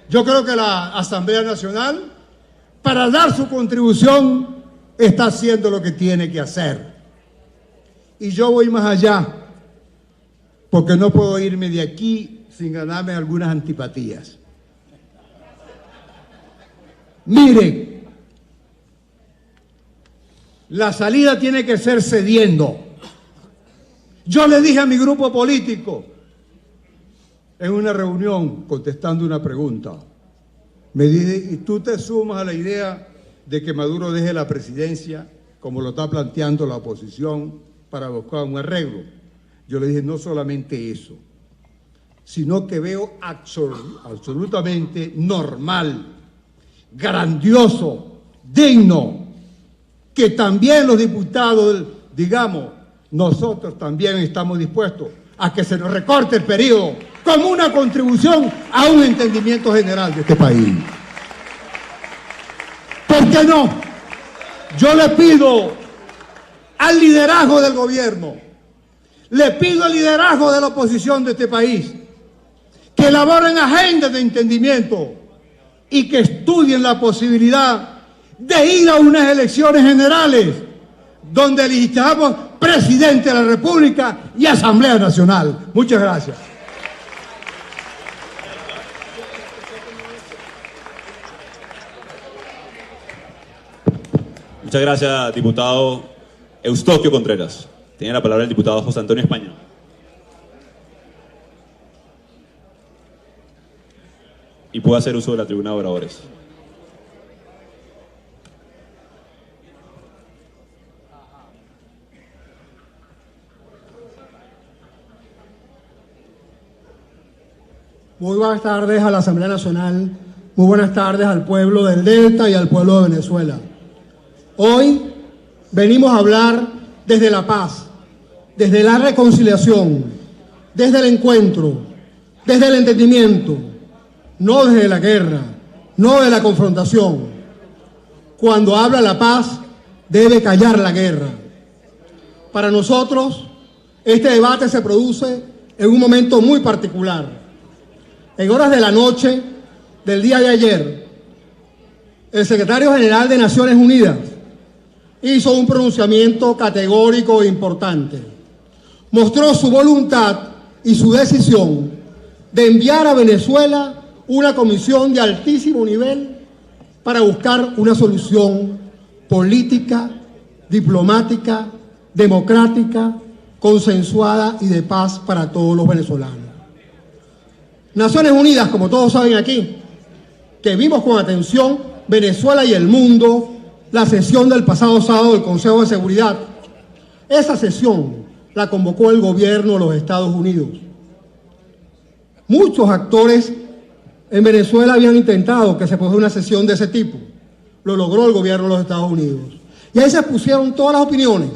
Yo creo que la Asamblea Nacional, para dar su contribución, está haciendo lo que tiene que hacer. Y yo voy más allá, porque no puedo irme de aquí sin ganarme algunas antipatías. Miren, la salida tiene que ser cediendo. Yo le dije a mi grupo político, en una reunión, contestando una pregunta, me dije, ¿y tú te sumas a la idea de que Maduro deje la presidencia, como lo está planteando la oposición, para buscar un arreglo? Yo le dije, no solamente eso, sino que veo absolutamente normal, grandioso, digno, que también los diputados, digamos, nosotros también estamos dispuestos a que se nos recorte el periodo como una contribución a un entendimiento general de este país. ¿Por qué no? Yo le pido al liderazgo del gobierno, le pido al liderazgo de la oposición de este país, que elaboren agendas de entendimiento y que estudien la posibilidad de ir a unas elecciones generales donde eligamos presidente de la República y Asamblea Nacional. Muchas gracias. Muchas gracias, diputado Eustoquio Contreras. Tiene la palabra el diputado José Antonio España. Y puede hacer uso de la tribuna de oradores. Muy buenas tardes a la Asamblea Nacional, muy buenas tardes al pueblo del Delta y al pueblo de Venezuela. Hoy venimos a hablar desde la paz, desde la reconciliación, desde el encuentro, desde el entendimiento, no desde la guerra, no de la confrontación. Cuando habla la paz, debe callar la guerra. Para nosotros, este debate se produce en un momento muy particular. En horas de la noche del día de ayer, el secretario general de Naciones Unidas hizo un pronunciamiento categórico e importante. Mostró su voluntad y su decisión de enviar a Venezuela una comisión de altísimo nivel para buscar una solución política, diplomática, democrática, consensuada y de paz para todos los venezolanos. Naciones Unidas, como todos saben aquí, que vimos con atención Venezuela y el mundo, la sesión del pasado sábado del Consejo de Seguridad. Esa sesión la convocó el gobierno de los Estados Unidos. Muchos actores en Venezuela habían intentado que se produjera una sesión de ese tipo. Lo logró el gobierno de los Estados Unidos. Y ahí se pusieron todas las opiniones,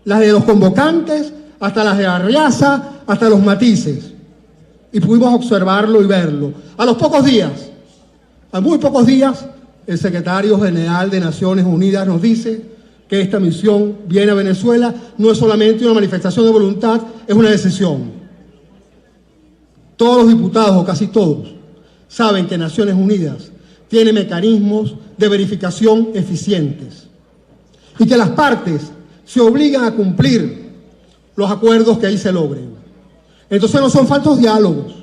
las de los convocantes, hasta las de Arriaza, hasta los matices. Y pudimos observarlo y verlo. A los pocos días, a muy pocos días, el secretario general de Naciones Unidas nos dice que esta misión viene a Venezuela, no es solamente una manifestación de voluntad, es una decisión. Todos los diputados, o casi todos, saben que Naciones Unidas tiene mecanismos de verificación eficientes y que las partes se obligan a cumplir los acuerdos que ahí se logren. Entonces no son falsos diálogos,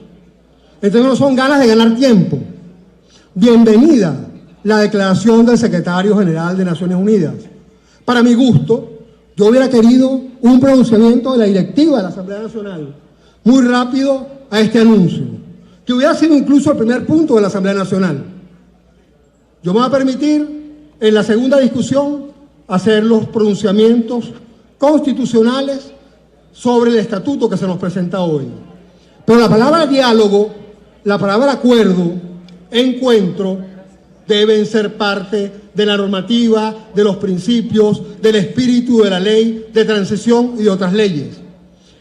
Entonces no son ganas de ganar tiempo. Bienvenida la declaración del secretario general de Naciones Unidas. Para mi gusto, yo hubiera querido un pronunciamiento de la directiva de la Asamblea Nacional muy rápido a este anuncio, que hubiera sido incluso el primer punto de la Asamblea Nacional. Yo me voy a permitir, en la segunda discusión, hacer los pronunciamientos constitucionales sobre el estatuto que se nos presenta hoy. Pero la palabra diálogo, la palabra acuerdo, encuentro, deben ser parte de la normativa, de los principios, del espíritu de la ley de transición y de otras leyes.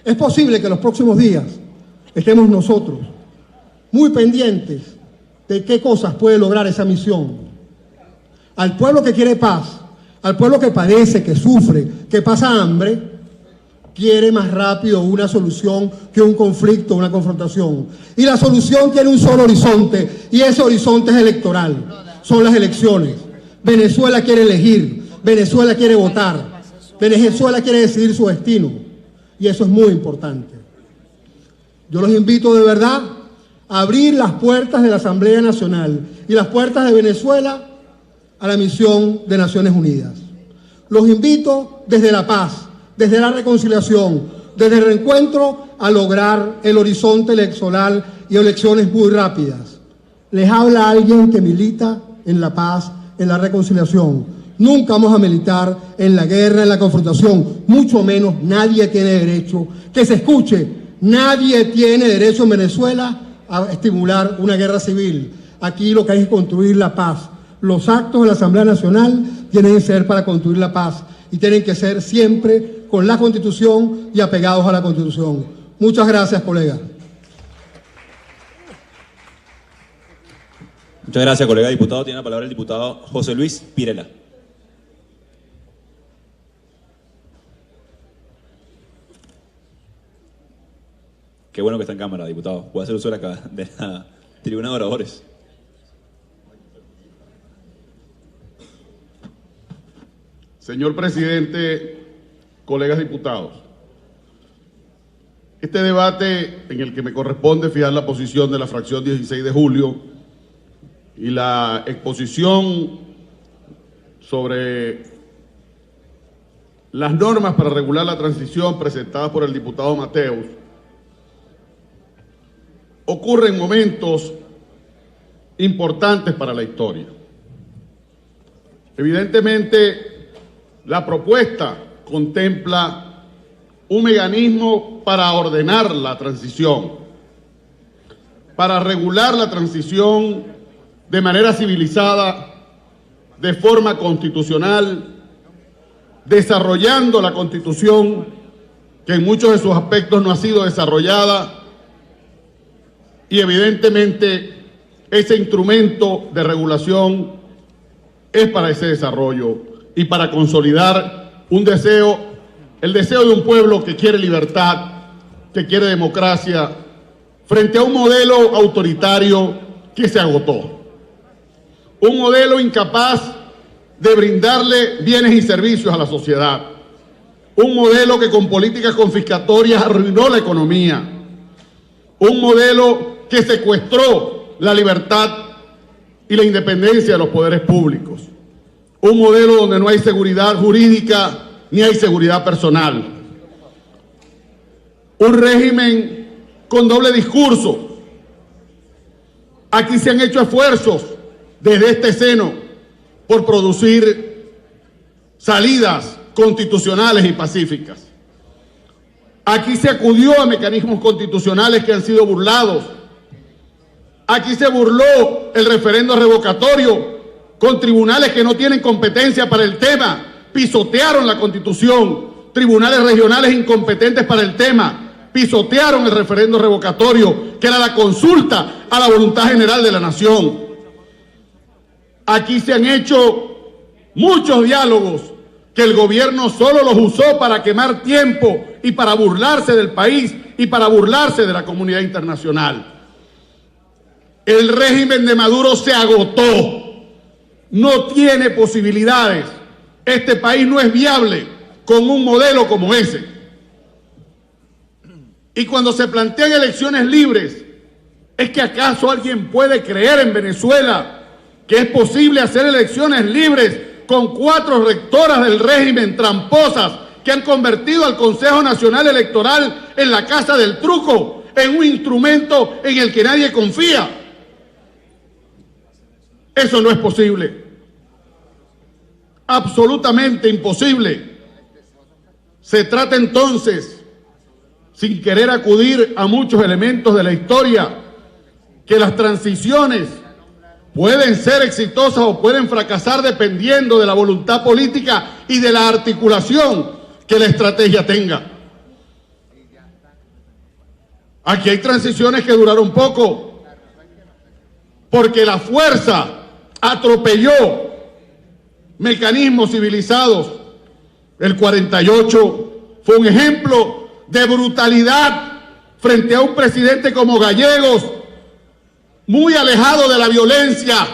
Es posible que en los próximos días estemos nosotros muy pendientes de qué cosas puede lograr esa misión. Al pueblo que quiere paz, al pueblo que padece, que sufre, que pasa hambre, quiere más rápido una solución que un conflicto, una confrontación. Y la solución tiene un solo horizonte, y ese horizonte es electoral. Son las elecciones. Venezuela quiere elegir, Venezuela quiere votar, Venezuela quiere decidir su destino. Y eso es muy importante. Yo los invito de verdad a abrir las puertas de la Asamblea Nacional y las puertas de Venezuela a la misión de Naciones Unidas. Los invito desde la paz, desde la reconciliación, desde el reencuentro a lograr el horizonte electoral y elecciones muy rápidas. Les habla alguien que milita en la paz, en la reconciliación. Nunca vamos a militar en la guerra, en la confrontación, mucho menos nadie tiene derecho, que se escuche, nadie tiene derecho en Venezuela a estimular una guerra civil. Aquí lo que hay es construir la paz. Los actos de la Asamblea Nacional tienen que ser para construir la paz y tienen que ser siempre con la Constitución y apegados a la Constitución. Muchas gracias, colega. Muchas gracias, colega diputado. Tiene la palabra el diputado José Luis Pirela. Qué bueno que está en cámara, diputado. Puede hacer uso de la tribuna de oradores. Señor presidente, colegas diputados, este debate en el que me corresponde fijar la posición de la fracción 16 de julio y la exposición sobre las normas para regular la transición presentadas por el diputado Mateus, ocurre en momentos importantes para la historia. Evidentemente, la propuesta contempla un mecanismo para ordenar la transición, para regular la transición de manera civilizada, de forma constitucional, desarrollando la Constitución, que en muchos de sus aspectos no ha sido desarrollada, y evidentemente ese instrumento de regulación es para ese desarrollo y para consolidar un deseo, el deseo de un pueblo que quiere libertad, que quiere democracia, frente a un modelo autoritario que se agotó. Un modelo incapaz de brindarle bienes y servicios a la sociedad. Un modelo que con políticas confiscatorias arruinó la economía. Un modelo que secuestró la libertad y la independencia de los poderes públicos. Un modelo donde no hay seguridad jurídica ni hay seguridad personal. Un régimen con doble discurso. Aquí se han hecho esfuerzos desde este seno por producir salidas constitucionales y pacíficas. Aquí se acudió a mecanismos constitucionales que han sido burlados. Aquí se burló el referendo revocatorio con tribunales que no tienen competencia para el tema, pisotearon la Constitución, tribunales regionales incompetentes para el tema, pisotearon el referendo revocatorio, que era la consulta a la voluntad general de la nación. Aquí se han hecho muchos diálogos que el gobierno solo los usó para quemar tiempo y para burlarse del país y para burlarse de la comunidad internacional. El régimen de Maduro se agotó. No tiene posibilidades. Este país no es viable con un modelo como ese. Y cuando se plantean elecciones libres, ¿Es que acaso alguien puede creer en Venezuela que es posible hacer elecciones libres con 4 rectoras del régimen tramposas que han convertido al Consejo Nacional Electoral en la casa del truco, en un instrumento en el que nadie confía? Eso no es posible. Absolutamente imposible. Se trata entonces, sin querer acudir a muchos elementos de la historia, que las transiciones pueden ser exitosas o pueden fracasar dependiendo de la voluntad política y de la articulación que la estrategia tenga. Aquí hay transiciones que duraron poco, porque la fuerza atropelló mecanismos civilizados. El 48 fue un ejemplo de brutalidad frente a un presidente como Gallegos, muy alejado de la violencia,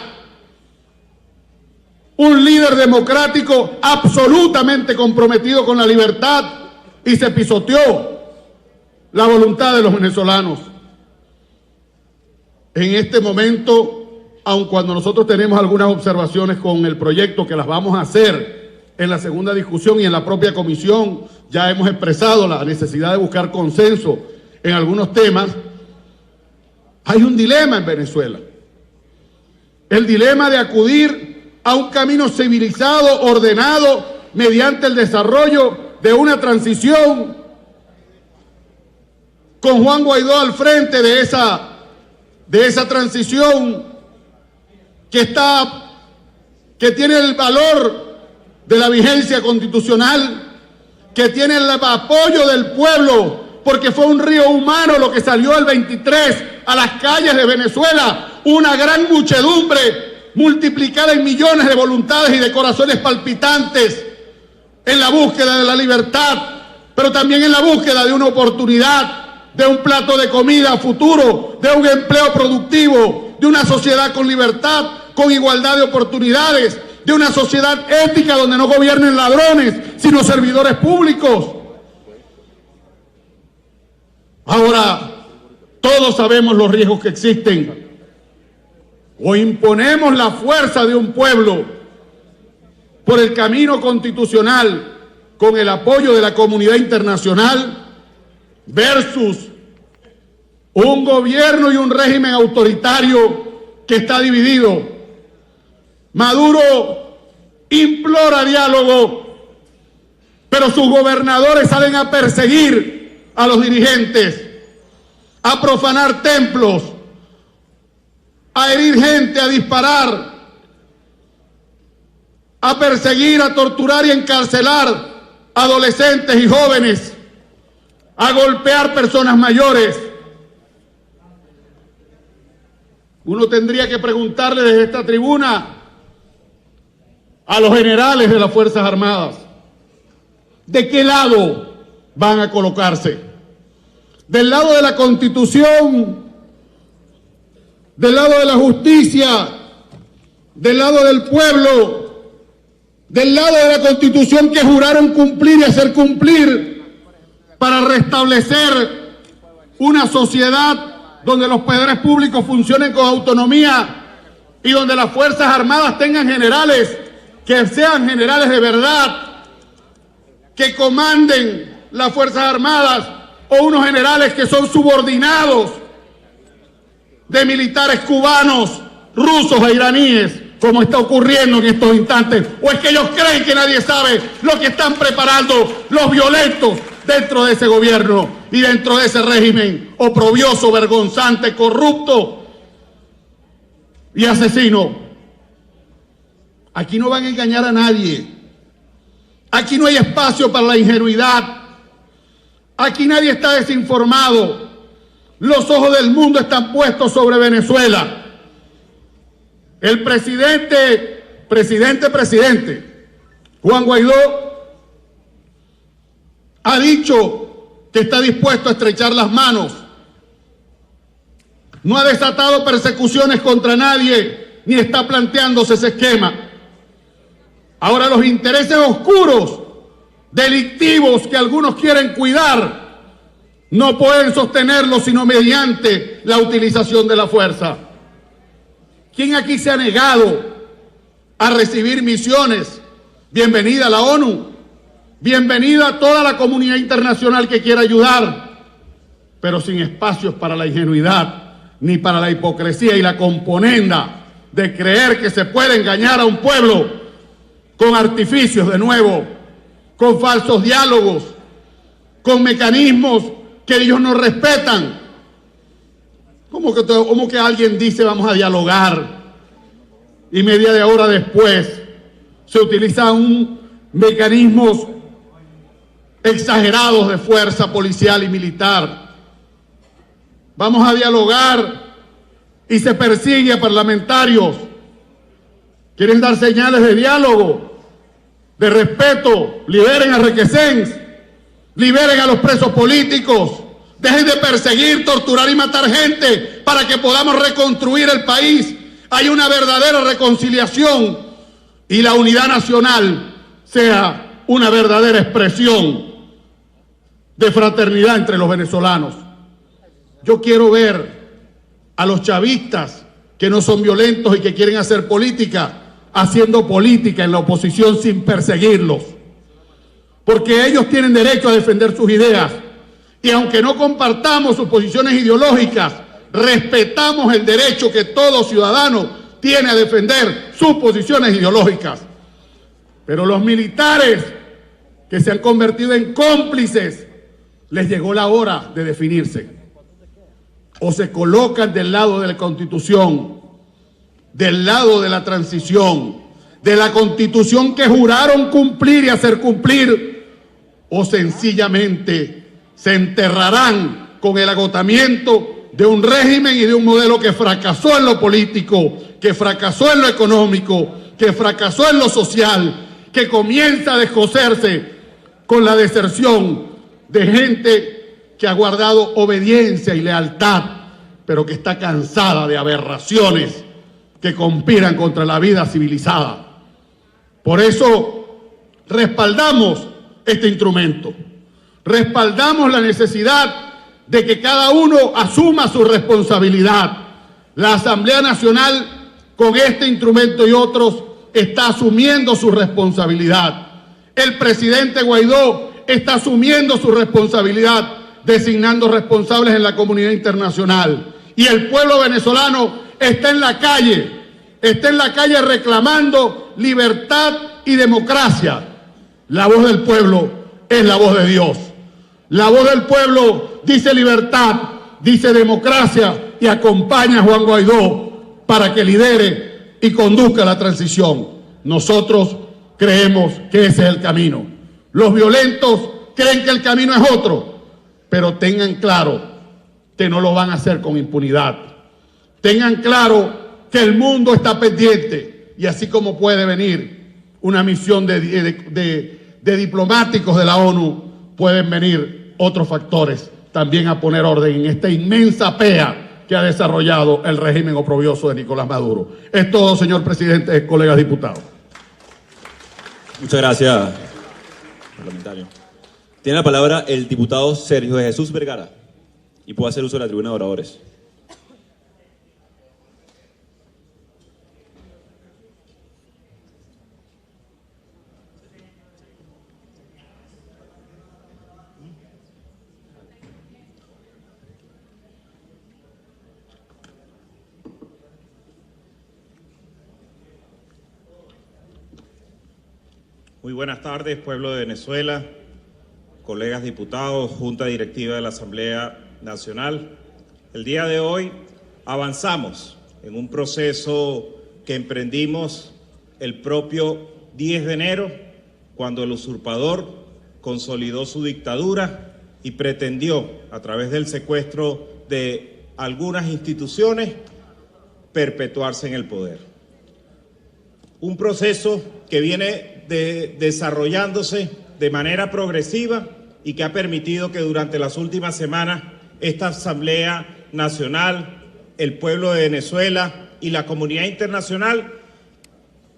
un líder democrático absolutamente comprometido con la libertad, y se pisoteó la voluntad de los venezolanos. En este momento, aun cuando nosotros tenemos algunas observaciones con el proyecto que las vamos a hacer en la segunda discusión y en la propia comisión, ya hemos expresado la necesidad de buscar consenso en algunos temas. Hay un dilema en Venezuela, el dilema de acudir a un camino civilizado, ordenado, mediante el desarrollo de una transición con Juan Guaidó al frente de esa transición que tiene el valor de la vigencia constitucional, que tiene el apoyo del pueblo, porque fue un río humano lo que salió el 23 a las calles de Venezuela, una gran muchedumbre multiplicada en millones de voluntades y de corazones palpitantes en la búsqueda de la libertad, pero también en la búsqueda de una oportunidad, de un plato de comida a futuro, de un empleo productivo, de una sociedad con libertad, con igualdad de oportunidades, de una sociedad ética donde no gobiernen ladrones, sino servidores públicos. Ahora, todos sabemos los riesgos que existen. O imponemos la fuerza de un pueblo por el camino constitucional con el apoyo de la comunidad internacional versus un gobierno y un régimen autoritario que está dividido. Maduro implora diálogo, pero sus gobernadores salen a perseguir a los dirigentes, a profanar templos, a herir gente, a disparar, a perseguir, a torturar y encarcelar adolescentes y jóvenes, a golpear personas mayores. Uno tendría que preguntarle desde esta tribuna a los generales de las Fuerzas Armadas, ¿de qué lado van a colocarse? ¿Del lado de la Constitución, del lado de la justicia, del lado del pueblo, del lado de la Constitución que juraron cumplir y hacer cumplir para restablecer una sociedad donde los poderes públicos funcionen con autonomía y donde las Fuerzas Armadas tengan generales que sean generales de verdad, que comanden las Fuerzas Armadas, o unos generales que son subordinados de militares cubanos, rusos e iraníes, como está ocurriendo en estos instantes? ¿O es que ellos creen que nadie sabe lo que están preparando los violentos dentro de ese gobierno y dentro de ese régimen oprobioso, vergonzante, corrupto y asesino? Aquí no van a engañar a nadie. Aquí no hay espacio para la ingenuidad. Aquí nadie está desinformado. Los ojos del mundo están puestos sobre Venezuela. El presidente, Juan Guaidó, ha dicho que está dispuesto a estrechar las manos. No ha desatado persecuciones contra nadie, ni está planteándose ese esquema. Ahora, los intereses oscuros, delictivos que algunos quieren cuidar, no pueden sostenerlo sino mediante la utilización de la fuerza. ¿Quién aquí se ha negado a recibir misiones? Bienvenida a la ONU, bienvenida a toda la comunidad internacional que quiera ayudar, pero sin espacios para la ingenuidad ni para la hipocresía y la componenda de creer que se puede engañar a un pueblo con artificios de nuevo, con falsos diálogos, con mecanismos que ellos no respetan. ¿Cómo que alguien dice vamos a dialogar y media hora después se utilizan mecanismos exagerados de fuerza policial y militar? Vamos a dialogar y se persigue a parlamentarios. Quieren dar señales de diálogo, de respeto. Liberen a Requesens, liberen a los presos políticos, dejen de perseguir, torturar y matar gente para que podamos reconstruir el país. Hay una verdadera reconciliación y la unidad nacional sea una verdadera expresión de fraternidad entre los venezolanos. Yo quiero ver a los chavistas que no son violentos y que quieren hacer política, haciendo política en la oposición sin perseguirlos, porque ellos tienen derecho a defender sus ideas y aunque no compartamos sus posiciones ideológicas, respetamos el derecho que todo ciudadano tiene a defender sus posiciones ideológicas. Pero los militares que se han convertido en cómplices, les llegó la hora de definirse. O se colocan del lado de la Constitución, del lado de la transición, de la Constitución que juraron cumplir y hacer cumplir, o sencillamente se enterrarán con el agotamiento de un régimen y de un modelo que fracasó en lo político, que fracasó en lo económico, que fracasó en lo social, que comienza a descoserse con la deserción de gente que ha guardado obediencia y lealtad, pero que está cansada de aberraciones que conspiran contra la vida civilizada. Por eso respaldamos este instrumento, respaldamos la necesidad de que cada uno asuma su responsabilidad. La Asamblea Nacional, con este instrumento y otros, está asumiendo su responsabilidad. El presidente Guaidó está asumiendo su responsabilidad, designando responsables en la comunidad internacional. Y el pueblo venezolano está en la calle reclamando libertad y democracia. La voz del pueblo es la voz de Dios. La voz del pueblo dice libertad, dice democracia y acompaña a Juan Guaidó para que lidere y conduzca la transición. Nosotros creemos que ese es el camino. Los violentos creen que el camino es otro, pero tengan claro que no lo van a hacer con impunidad. Tengan claro que el mundo está pendiente y así como puede venir una misión de diplomáticos de la ONU, pueden venir otros factores también a poner orden en esta inmensa pea que ha desarrollado el régimen oprobioso de Nicolás Maduro. Es todo, señor presidente, colegas diputados. Muchas gracias, parlamentario. Tiene la palabra el diputado Sergio Jesús Vergara y puede hacer uso de la tribuna de oradores. Muy buenas tardes, pueblo de Venezuela, colegas diputados, Junta Directiva de la Asamblea Nacional. El día de hoy avanzamos en un proceso que emprendimos el propio 10 de enero, cuando el usurpador consolidó su dictadura y pretendió, a través del secuestro de algunas instituciones, perpetuarse en el poder. Un proceso que viene desarrollándose de manera progresiva y que ha permitido que durante las últimas semanas esta Asamblea Nacional, el pueblo de Venezuela y la comunidad internacional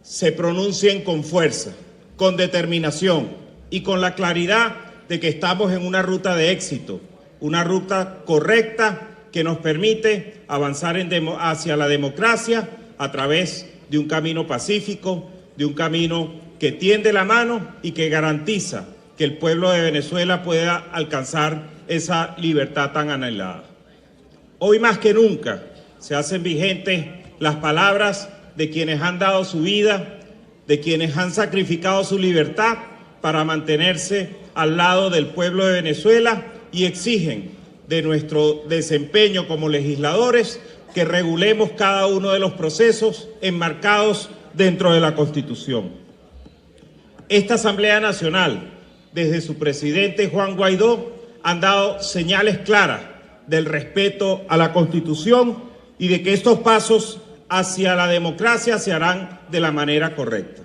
se pronuncien con fuerza, con determinación y con la claridad de que estamos en una ruta de éxito, una ruta correcta que nos permite avanzar hacia la democracia a través de un camino pacífico, de un camino que tiende la mano y que garantiza que el pueblo de Venezuela pueda alcanzar esa libertad tan anhelada. Hoy más que nunca se hacen vigentes las palabras de quienes han dado su vida, de quienes han sacrificado su libertad para mantenerse al lado del pueblo de Venezuela y exigen de nuestro desempeño como legisladores que regulemos cada uno de los procesos enmarcados dentro de la Constitución. Esta Asamblea Nacional, desde su presidente Juan Guaidó, han dado señales claras del respeto a la Constitución y de que estos pasos hacia la democracia se harán de la manera correcta.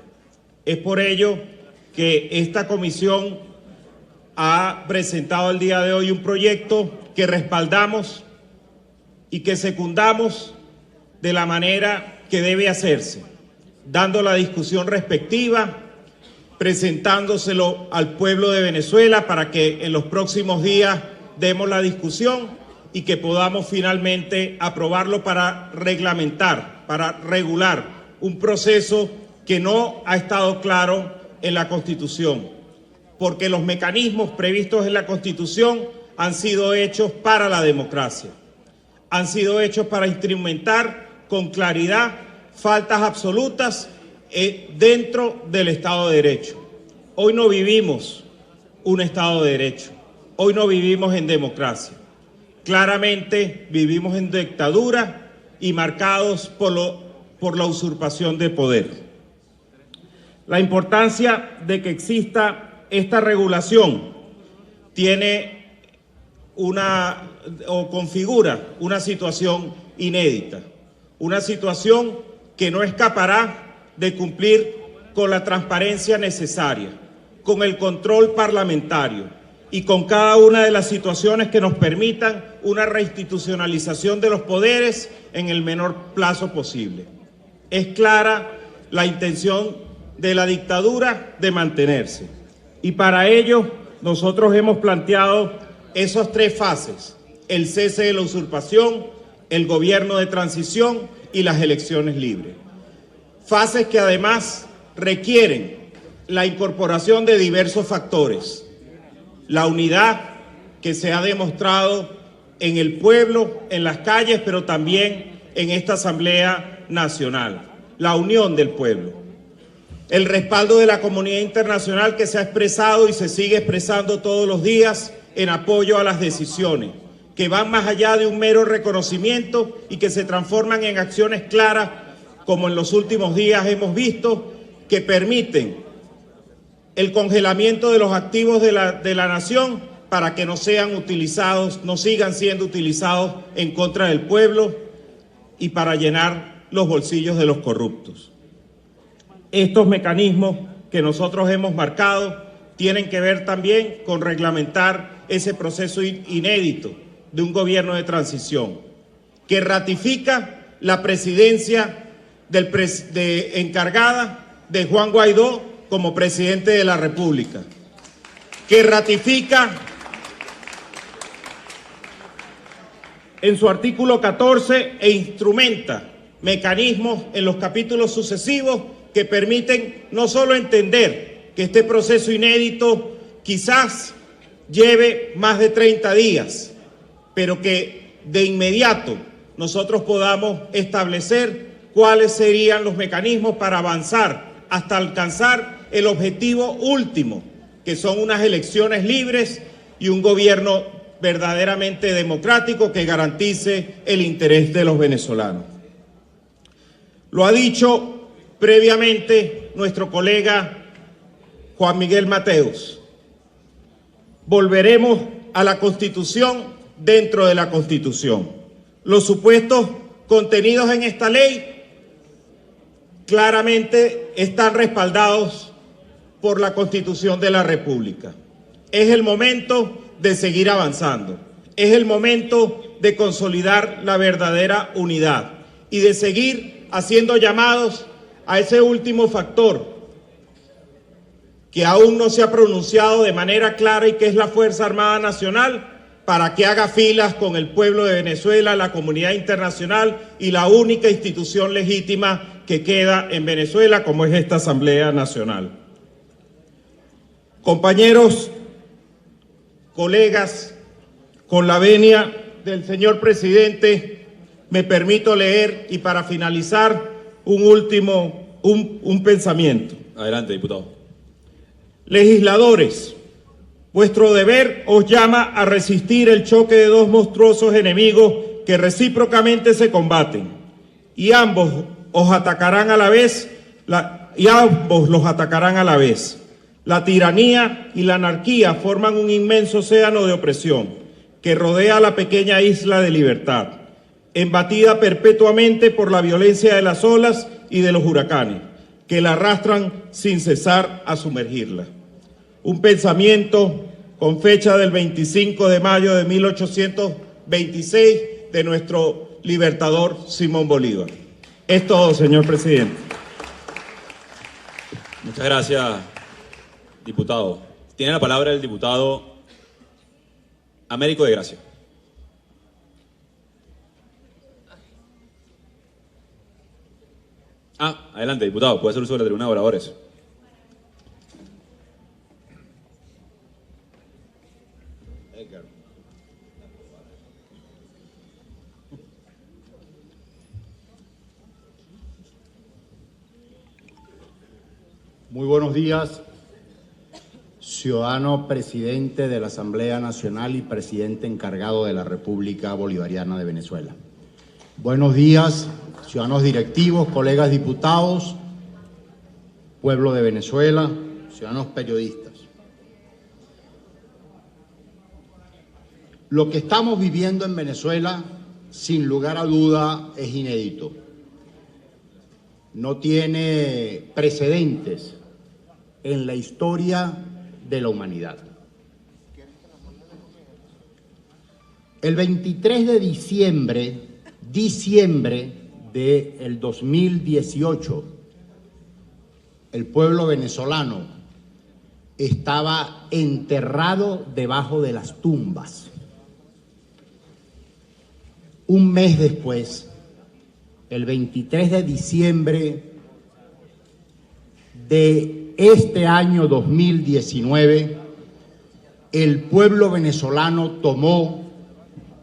Es por ello que esta comisión ha presentado el día de hoy un proyecto que respaldamos y que secundamos de la manera que debe hacerse, dando la discusión respectiva, presentándoselo al pueblo de Venezuela para que en los próximos días demos la discusión y que podamos finalmente aprobarlo para reglamentar, para regular un proceso que no ha estado claro en la Constitución, porque los mecanismos previstos en la Constitución han sido hechos para la democracia, han sido hechos para instrumentar con claridad faltas absolutas dentro del Estado de Derecho. Hoy no vivimos un Estado de Derecho, hoy no vivimos en democracia. Claramente vivimos en dictadura y marcados por la usurpación de poder. La importancia de que exista esta regulación configura una situación inédita, una situación que no escapará de cumplir con la transparencia necesaria, con el control parlamentario y con cada una de las situaciones que nos permitan una reinstitucionalización de los poderes en el menor plazo posible. Es clara la intención de la dictadura de mantenerse y para ello nosotros hemos planteado esas tres fases: el cese de la usurpación, el gobierno de transición y las elecciones libres. Fases que además requieren la incorporación de diversos factores. La unidad que se ha demostrado en el pueblo, en las calles, pero también en esta Asamblea Nacional. La unión del pueblo. El respaldo de la comunidad internacional que se ha expresado y se sigue expresando todos los días en apoyo a las decisiones, que van más allá de un mero reconocimiento y que se transforman en acciones claras, como en los últimos días hemos visto, que permiten el congelamiento de los activos de la nación para que no sean utilizados, no sigan siendo utilizados en contra del pueblo y para llenar los bolsillos de los corruptos. Estos mecanismos que nosotros hemos marcado tienen que ver también con reglamentar ese proceso inédito de un gobierno de transición que ratifica la presidencia encargada de Juan Guaidó como presidente de la República, que ratifica en su artículo 14 e instrumenta mecanismos en los capítulos sucesivos que permiten no solo entender que este proceso inédito quizás lleve más de 30 días, pero que de inmediato nosotros podamos establecer cuáles serían los mecanismos para avanzar hasta alcanzar el objetivo último, que son unas elecciones libres y un gobierno verdaderamente democrático que garantice el interés de los venezolanos. Lo ha dicho previamente nuestro colega Juan Miguel Mateus. Volveremos a la Constitución dentro de la Constitución. Los supuestos contenidos en esta ley claramente están respaldados por la Constitución de la República. Es el momento de seguir avanzando. Es el momento de consolidar la verdadera unidad y de seguir haciendo llamados a ese último factor que aún no se ha pronunciado de manera clara y que es la Fuerza Armada Nacional, para que haga filas con el pueblo de Venezuela, la comunidad internacional y la única institución legítima que queda en Venezuela, como es esta Asamblea Nacional. Compañeros, colegas, con la venia del señor presidente, me permito leer y para finalizar un pensamiento. Adelante, diputado. Legisladores, vuestro deber os llama a resistir el choque de dos monstruosos enemigos que recíprocamente se combaten y ambos los atacarán a la vez. La tiranía y la anarquía forman un inmenso océano de opresión que rodea la pequeña isla de libertad, embatida perpetuamente por la violencia de las olas y de los huracanes, que la arrastran sin cesar a sumergirla. Un pensamiento con fecha del 25 de mayo de 1826 de nuestro libertador Simón Bolívar. Es todo, señor presidente. Muchas gracias, diputado. Tiene la palabra el diputado Américo de Gracia. Adelante, diputado. Puede hacer uso de la tribuna de oradores. Muy buenos días, ciudadano presidente de la Asamblea Nacional y presidente encargado de la República Bolivariana de Venezuela. Buenos días, ciudadanos directivos, colegas diputados, pueblo de Venezuela, ciudadanos periodistas. Lo que estamos viviendo en Venezuela, sin lugar a duda, es inédito. No tiene precedentes en la historia de la humanidad. El 23 de diciembre del 2018, el pueblo venezolano estaba enterrado debajo de las tumbas. Un mes después, el 23 de diciembre de este año 2019, el pueblo venezolano tomó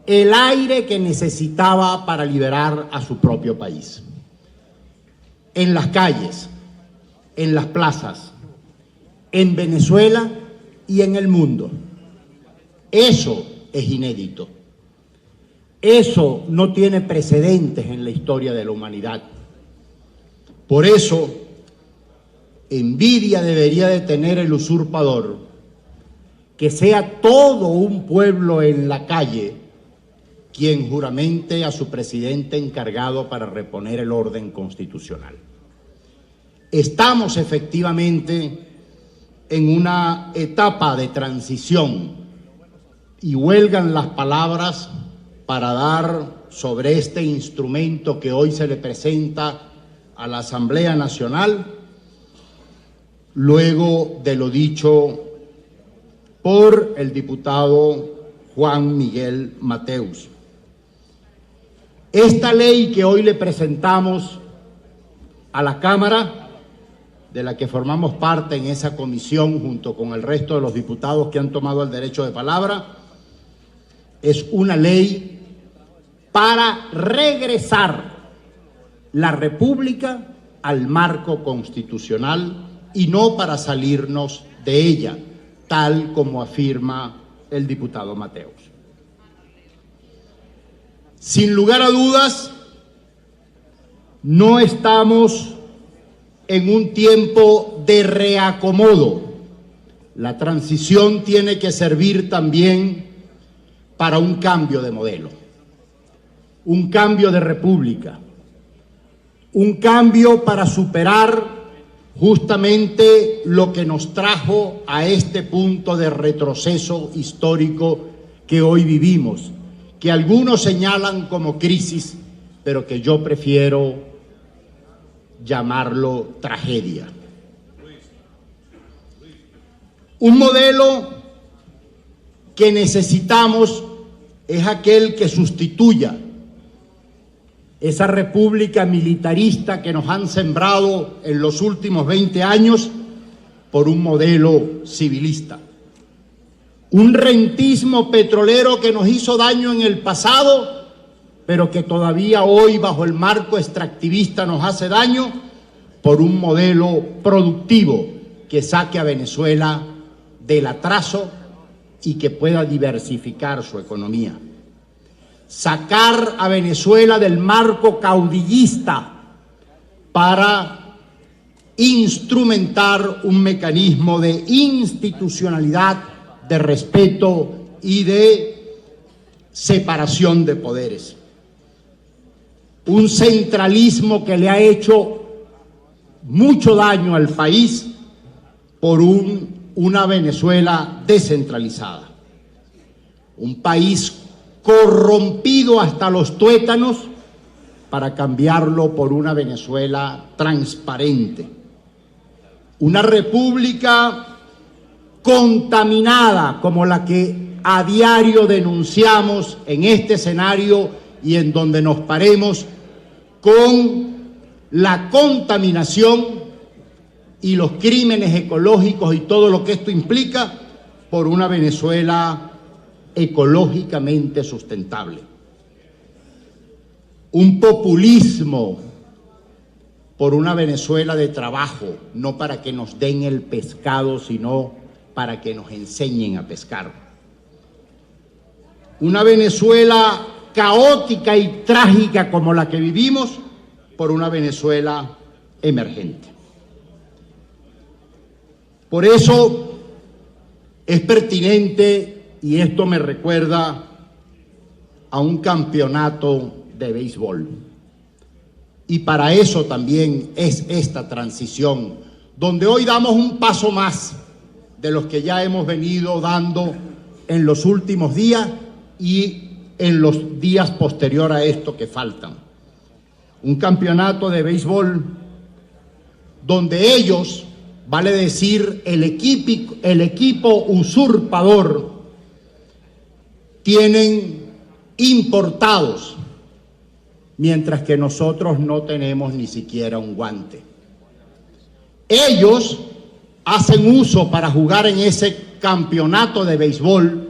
el aire que necesitaba para liberar a su propio país. En las calles, en las plazas, en Venezuela y en el mundo. Eso es inédito. Eso no tiene precedentes en la historia de la humanidad. Por eso, envidia debería de tener el usurpador, que sea todo un pueblo en la calle quien juramente a su presidente encargado para reponer el orden constitucional. Estamos efectivamente en una etapa de transición y huelgan las palabras para dar sobre este instrumento que hoy se le presenta a la Asamblea Nacional, luego de lo dicho por el diputado Juan Miguel Mateus. Esta ley que hoy le presentamos a la Cámara, de la que formamos parte en esa comisión junto con el resto de los diputados que han tomado el derecho de palabra, es una ley para regresar la República al marco constitucional y no para salirnos de ella, tal como afirma el diputado Mateus. Sin lugar a dudas, no estamos en un tiempo de reacomodo. La transición tiene que servir también para un cambio de modelo, un cambio de república, un cambio para superar justamente lo que nos trajo a este punto de retroceso histórico que hoy vivimos, que algunos señalan como crisis, pero que yo prefiero llamarlo tragedia. Un modelo que necesitamos es aquel que sustituya esa república militarista que nos han sembrado en los últimos 20 años por un modelo civilista. Un rentismo petrolero que nos hizo daño en el pasado, pero que todavía hoy bajo el marco extractivista nos hace daño, por un modelo productivo que saque a Venezuela del atraso y que pueda diversificar su economía. Sacar a Venezuela del marco caudillista para instrumentar un mecanismo de institucionalidad, de respeto y de separación de poderes. Un centralismo que le ha hecho mucho daño al país por una Venezuela descentralizada. Un país corrompido hasta los tuétanos para cambiarlo por una Venezuela transparente. Una república contaminada como la que a diario denunciamos en este escenario y en donde nos paremos, con la contaminación y los crímenes ecológicos y todo lo que esto implica por una Venezuela ecológicamente sustentable. Un populismo por una Venezuela de trabajo, no para que nos den el pescado, sino para que nos enseñen a pescar. Una Venezuela caótica y trágica como la que vivimos, por una Venezuela emergente. Por eso es pertinente, y esto me recuerda a un campeonato de béisbol. Y para eso también es esta transición, donde hoy damos un paso más de los que ya hemos venido dando en los últimos días y en los días posterior a esto que faltan. Un campeonato de béisbol donde ellos, vale decir el equipo usurpador, tienen importados, mientras que nosotros no tenemos ni siquiera un guante. Ellos hacen uso para jugar en ese campeonato de béisbol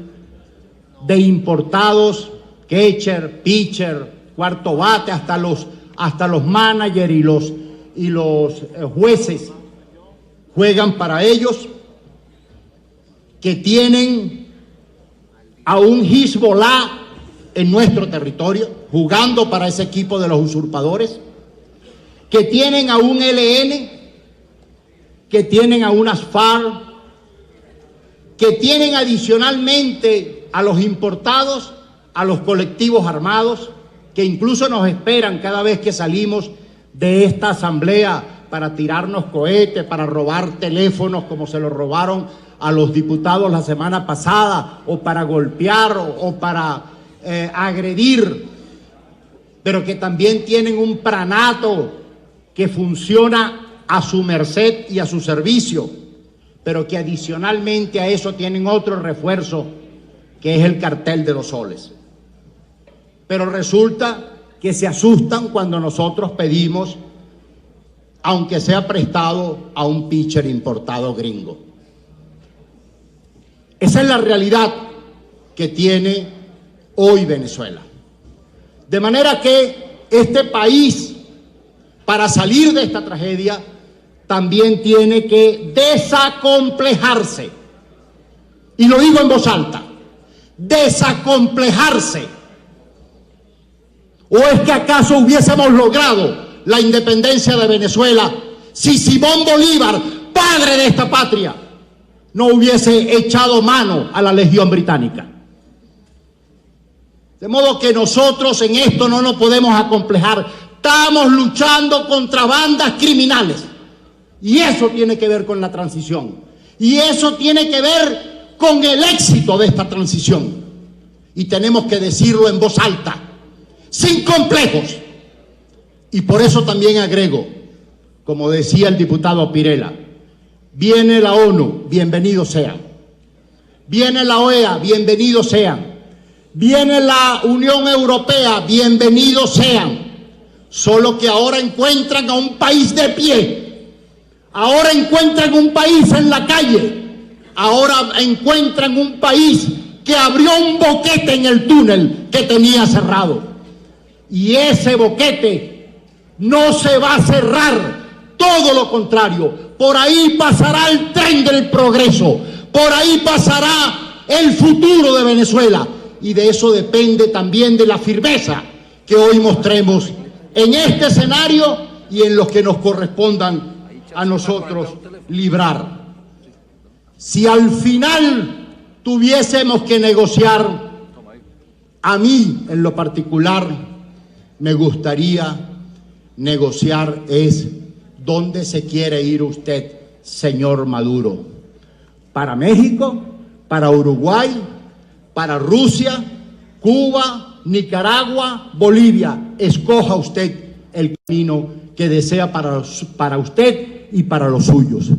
de importados, catcher, pitcher, cuarto bate, hasta los managers y los jueces juegan para ellos, que tienen a un Hezbollah en nuestro territorio, jugando para ese equipo de los usurpadores, que tienen a un ELN, que tienen a unas FARC, que tienen adicionalmente a los importados, a los colectivos armados, que incluso nos esperan cada vez que salimos de esta asamblea para tirarnos cohetes, para robar teléfonos como se los robaron a los diputados la semana pasada, o para golpear o para agredir, pero que también tienen un pranato que funciona a su merced y a su servicio, pero que adicionalmente a eso tienen otro refuerzo, que es el cartel de los soles. Pero resulta que se asustan cuando nosotros pedimos, aunque sea prestado, a un pitcher importado gringo. Esa es la realidad que tiene hoy Venezuela. De manera que este país, para salir de esta tragedia, también tiene que desacomplejarse. Y lo digo en voz alta, desacomplejarse. ¿O es que acaso hubiésemos logrado la independencia de Venezuela si Simón Bolívar, padre de esta patria, no hubiese echado mano a la Legión Británica? De modo que nosotros en esto no nos podemos acomplejar. Estamos luchando contra bandas criminales. Y eso tiene que ver con la transición. Y eso tiene que ver con el éxito de esta transición. Y tenemos que decirlo en voz alta, sin complejos. Y por eso también agrego, como decía el diputado Pirela, viene la ONU, bienvenidos sean. Viene la OEA, bienvenidos sean. Viene la Unión Europea, bienvenidos sean. Solo que ahora encuentran a un país de pie. Ahora encuentran un país en la calle. Ahora encuentran un país que abrió un boquete en el túnel que tenía cerrado. Y ese boquete no se va a cerrar, todo lo contrario. Por ahí pasará el tren del progreso, por ahí pasará el futuro de Venezuela. Y de eso depende también de la firmeza que hoy mostremos en este escenario y en los que nos correspondan a nosotros librar. Si al final tuviésemos que negociar, a mí en lo particular me gustaría negociar es dónde se quiere ir usted, señor Maduro. ¿Para México? ¿Para Uruguay? ¿Para Rusia? ¿Cuba? ¿Nicaragua? ¿Bolivia? Escoja usted el camino que desea para usted y para los suyos.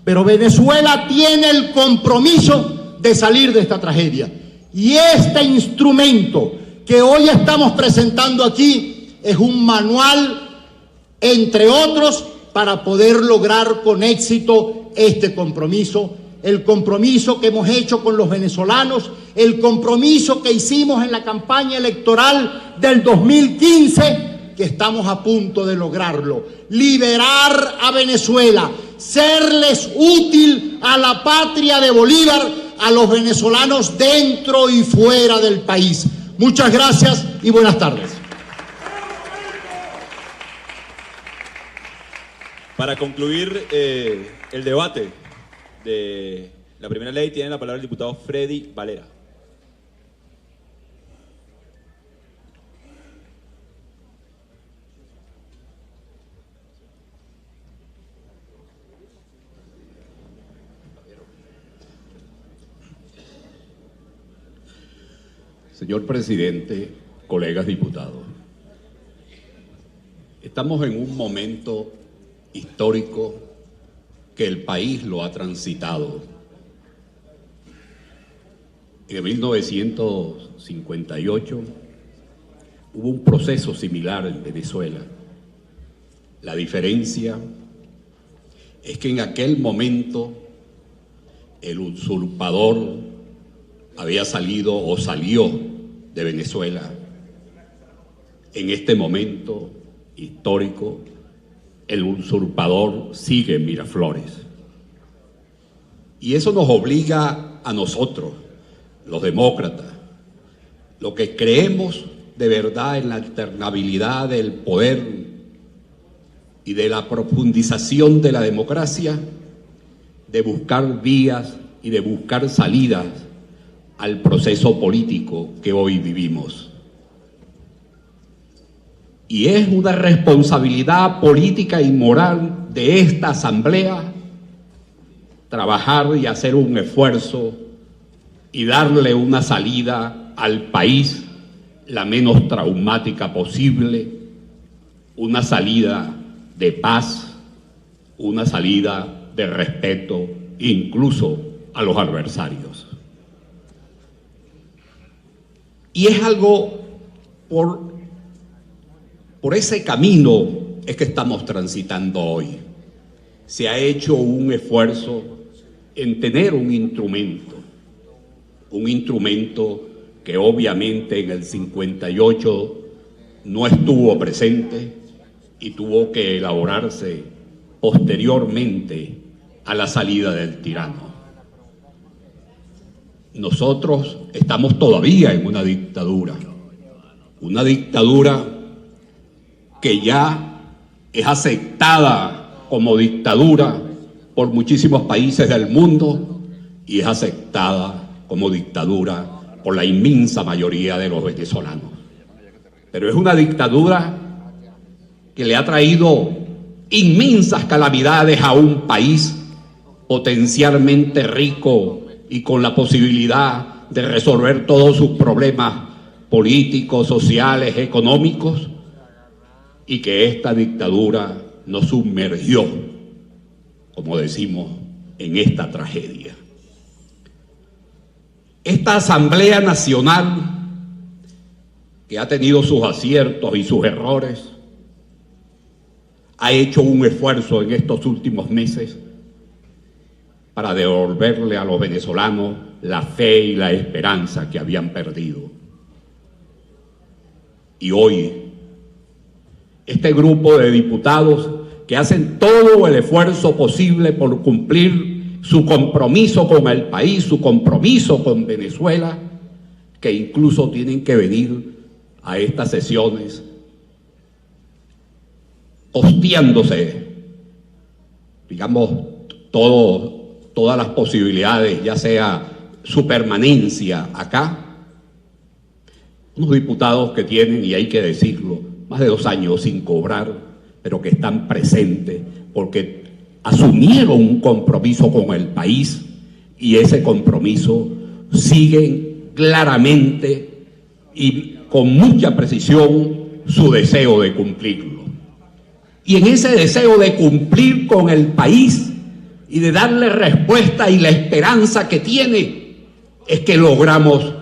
Pero Venezuela tiene el compromiso de salir de esta tragedia. Y este instrumento que hoy estamos presentando aquí es un manual, entre otros, para poder lograr con éxito este compromiso. El compromiso que hemos hecho con los venezolanos, el compromiso que hicimos en la campaña electoral del 2015, que estamos a punto de lograrlo. Liberar a Venezuela, serles útil a la patria de Bolívar, a los venezolanos dentro y fuera del país. Muchas gracias y buenas tardes. Para concluir el debate de la primera ley, tiene la palabra el diputado Freddy Valera. Señor presidente, colegas diputados, estamos en un momento histórico que el país lo ha transitado. En 1958 hubo un proceso similar en Venezuela. La diferencia es que en aquel momento el usurpador había salido o salió de Venezuela. En este momento histórico, el usurpador sigue en Miraflores. Y eso nos obliga a nosotros, los demócratas, los que creemos de verdad en la alternabilidad del poder y de la profundización de la democracia, de buscar vías y de buscar salidas al proceso político que hoy vivimos. Y es una responsabilidad política y moral de esta Asamblea trabajar y hacer un esfuerzo y darle una salida al país la menos traumática posible, una salida de paz, una salida de respeto incluso a los adversarios. Y es algo por ese camino es que estamos transitando hoy. Se ha hecho un esfuerzo en tener un instrumento que obviamente en el 58 no estuvo presente y tuvo que elaborarse posteriormente a la salida del tirano. Nosotros estamos todavía en una dictadura que ya es aceptada como dictadura por muchísimos países del mundo y es aceptada como dictadura por la inmensa mayoría de los venezolanos. Pero es una dictadura que le ha traído inmensas calamidades a un país potencialmente rico y con la posibilidad de resolver todos sus problemas políticos, sociales, económicos, y que esta dictadura nos sumergió, como decimos, en esta tragedia. Esta Asamblea Nacional que ha tenido sus aciertos y sus errores, ha hecho un esfuerzo en estos últimos meses para devolverle a los venezolanos la fe y la esperanza que habían perdido. Y hoy, este grupo de diputados que hacen todo el esfuerzo posible por cumplir su compromiso con el país, su compromiso con Venezuela, que incluso tienen que venir a estas sesiones posteándose, digamos, todas las posibilidades, ya sea su permanencia acá. Unos diputados que tienen, y hay que decirlo, más de 2 años sin cobrar, pero que están presentes porque asumieron un compromiso con el país y ese compromiso siguen claramente y con mucha precisión su deseo de cumplirlo. Y en ese deseo de cumplir con el país y de darle respuesta y la esperanza que tiene, es que logramos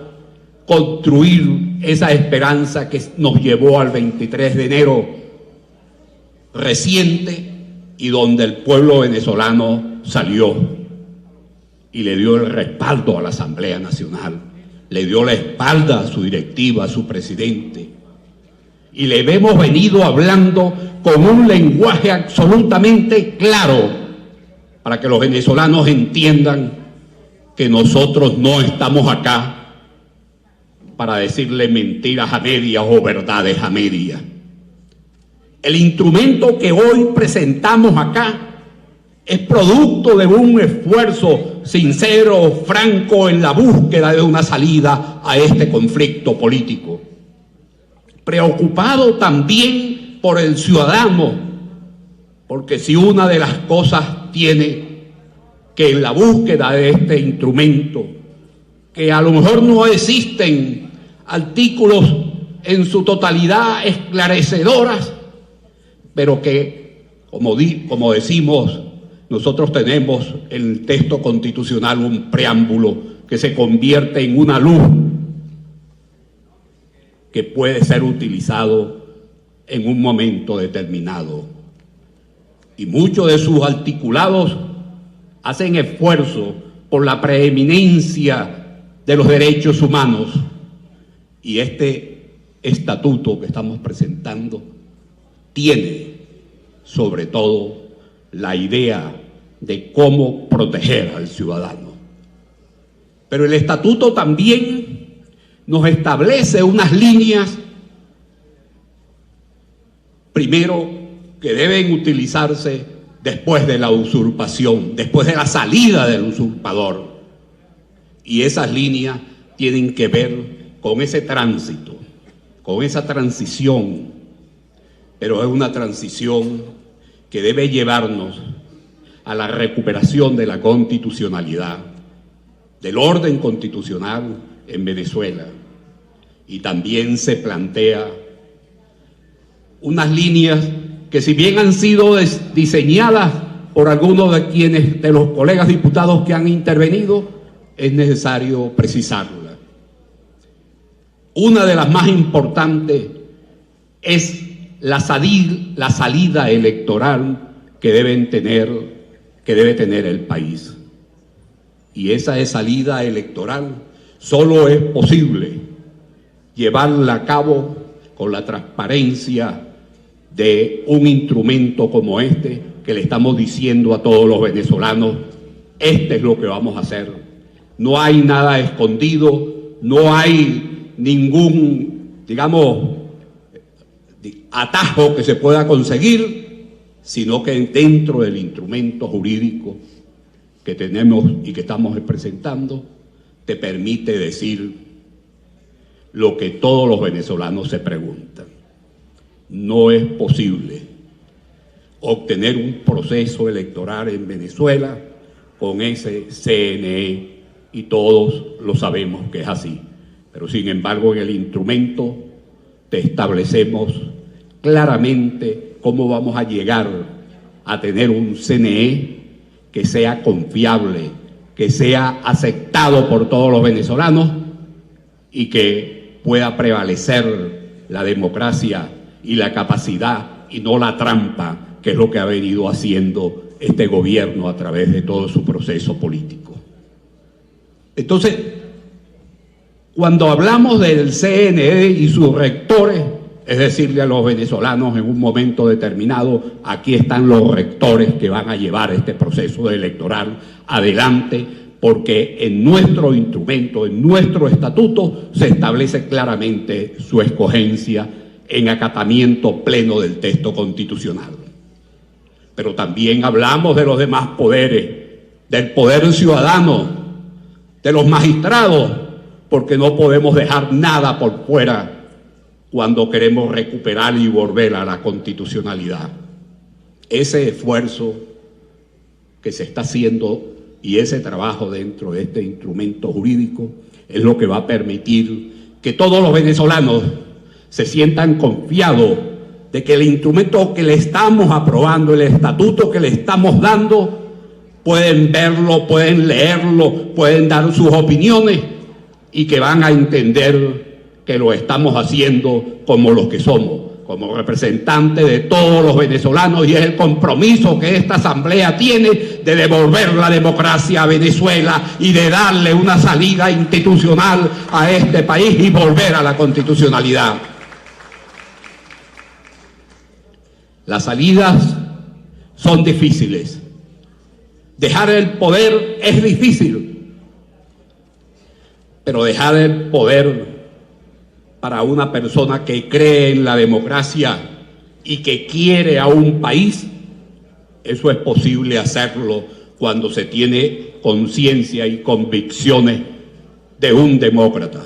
construir esa esperanza que nos llevó al 23 de enero reciente y donde el pueblo venezolano salió y le dio el respaldo a la Asamblea Nacional, le dio la espalda a su directiva, a su presidente, y le hemos venido hablando con un lenguaje absolutamente claro para que los venezolanos entiendan que nosotros no estamos acá para decirle mentiras a medias o verdades a medias. El instrumento que hoy presentamos acá es producto de un esfuerzo sincero, franco, en la búsqueda de una salida a este conflicto político. Preocupado también por el ciudadano, porque si una de las cosas tiene que en la búsqueda de este instrumento, que a lo mejor no existen artículos en su totalidad esclarecedoras, pero que, como decimos, nosotros tenemos en el texto constitucional un preámbulo que se convierte en una luz que puede ser utilizado en un momento determinado. Y muchos de sus articulados hacen esfuerzo por la preeminencia de los derechos humanos. Y este estatuto que estamos presentando tiene, sobre todo, la idea de cómo proteger al ciudadano. Pero el estatuto también nos establece unas líneas, primero, que deben utilizarse después de la usurpación, después de la salida del usurpador. Y esas líneas tienen que ver con ese tránsito, con esa transición, pero es una transición que debe llevarnos a la recuperación de la constitucionalidad, del orden constitucional en Venezuela. Y también se plantea unas líneas que, si bien han sido diseñadas por algunos de los colegas diputados que han intervenido, es necesario precisarlas. Una de las más importantes es la salida electoral que debe tener el país. Y esa salida electoral solo es posible llevarla a cabo con la transparencia de un instrumento como este, que le estamos diciendo a todos los venezolanos: este es lo que vamos a hacer. No hay nada escondido, no hay ningún, digamos, atajo que se pueda conseguir, sino que dentro del instrumento jurídico que tenemos y que estamos presentando, te permite decir lo que todos los venezolanos se preguntan. No es posible obtener un proceso electoral en Venezuela con ese CNE, y todos lo sabemos que es así. Pero sin embargo, en el instrumento te establecemos claramente cómo vamos a llegar a tener un CNE que sea confiable, que sea aceptado por todos los venezolanos y que pueda prevalecer la democracia y la capacidad y no la trampa, que es lo que ha venido haciendo este gobierno a través de todo su proceso político. Entonces, cuando hablamos del CNE y sus rectores, es decirle a los venezolanos en un momento determinado, aquí están los rectores que van a llevar este proceso electoral adelante, porque en nuestro instrumento, en nuestro estatuto, se establece claramente su escogencia en acatamiento pleno del texto constitucional. Pero también hablamos de los demás poderes, del poder ciudadano, de los magistrados, porque no podemos dejar nada por fuera cuando queremos recuperar y volver a la constitucionalidad. Ese esfuerzo que se está haciendo y ese trabajo dentro de este instrumento jurídico es lo que va a permitir que todos los venezolanos se sientan confiados de que el instrumento que le estamos aprobando, el estatuto que le estamos dando, pueden verlo, pueden leerlo, pueden dar sus opiniones y que van a entender que lo estamos haciendo como los que somos, como representantes de todos los venezolanos, y es el compromiso que esta Asamblea tiene de devolver la democracia a Venezuela y de darle una salida institucional a este país y volver a la constitucionalidad. Las salidas son difíciles. Dejar el poder es difícil, pero dejar el poder para una persona que cree en la democracia y que quiere a un país, eso es posible hacerlo cuando se tiene conciencia y convicciones de un demócrata.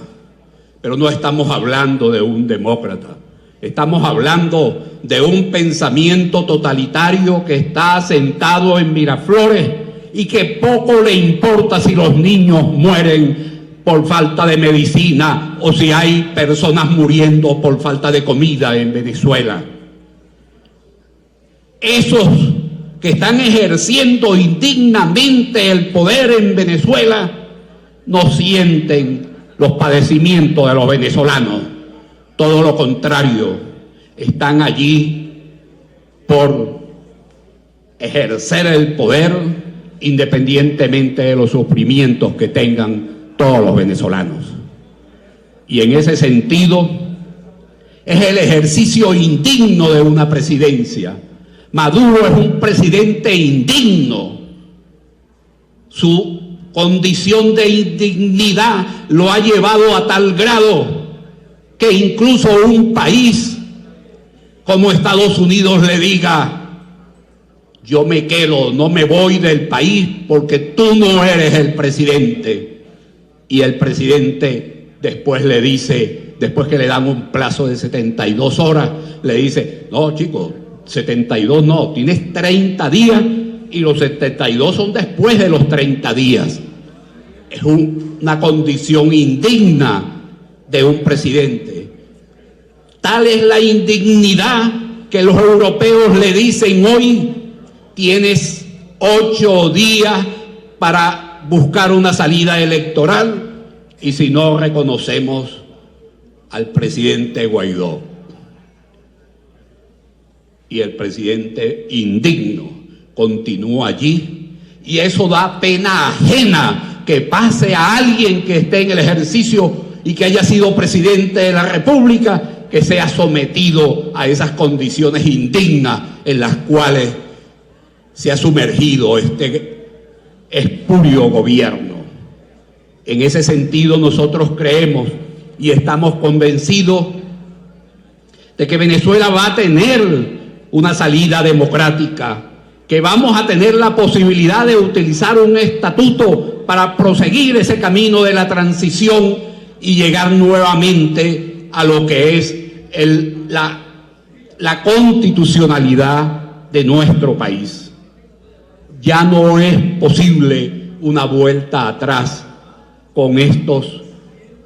Pero no estamos hablando de un demócrata, estamos hablando de un pensamiento totalitario que está asentado en Miraflores y que poco le importa si los niños mueren por falta de medicina o si hay personas muriendo por falta de comida en Venezuela. Esos que están ejerciendo indignamente el poder en Venezuela no sienten los padecimientos de los venezolanos. Todo lo contrario, están allí por ejercer el poder independientemente de los sufrimientos que tengan todos los venezolanos. Y en ese sentido es el ejercicio indigno de una presidencia. Maduro es un presidente indigno. Su condición de indignidad lo ha llevado a tal grado que incluso un país como Estados Unidos le diga: yo me quedo, no me voy del país porque tú no eres el presidente. Y el presidente después le dice, después que le dan un plazo de 72 horas, le dice: no, chicos, 72 no, tienes 30 días y los 72 son después de los 30 días. Es una condición indigna de un presidente. Tal es la indignidad que los europeos le dicen hoy: tienes 8 días para buscar una salida electoral, y si no, reconocemos al presidente Guaidó. Y el presidente indigno continúa allí, y eso da pena ajena que pase a alguien que esté en el ejercicio y que haya sido presidente de la República, que sea sometido a esas condiciones indignas en las cuales se ha sumergido este espurio gobierno. En ese sentido, nosotros creemos y estamos convencidos de que Venezuela va a tener una salida democrática, que vamos a tener la posibilidad de utilizar un estatuto para proseguir ese camino de la transición y llegar nuevamente a lo que es la constitucionalidad de nuestro país. Ya no es posible una vuelta atrás con estos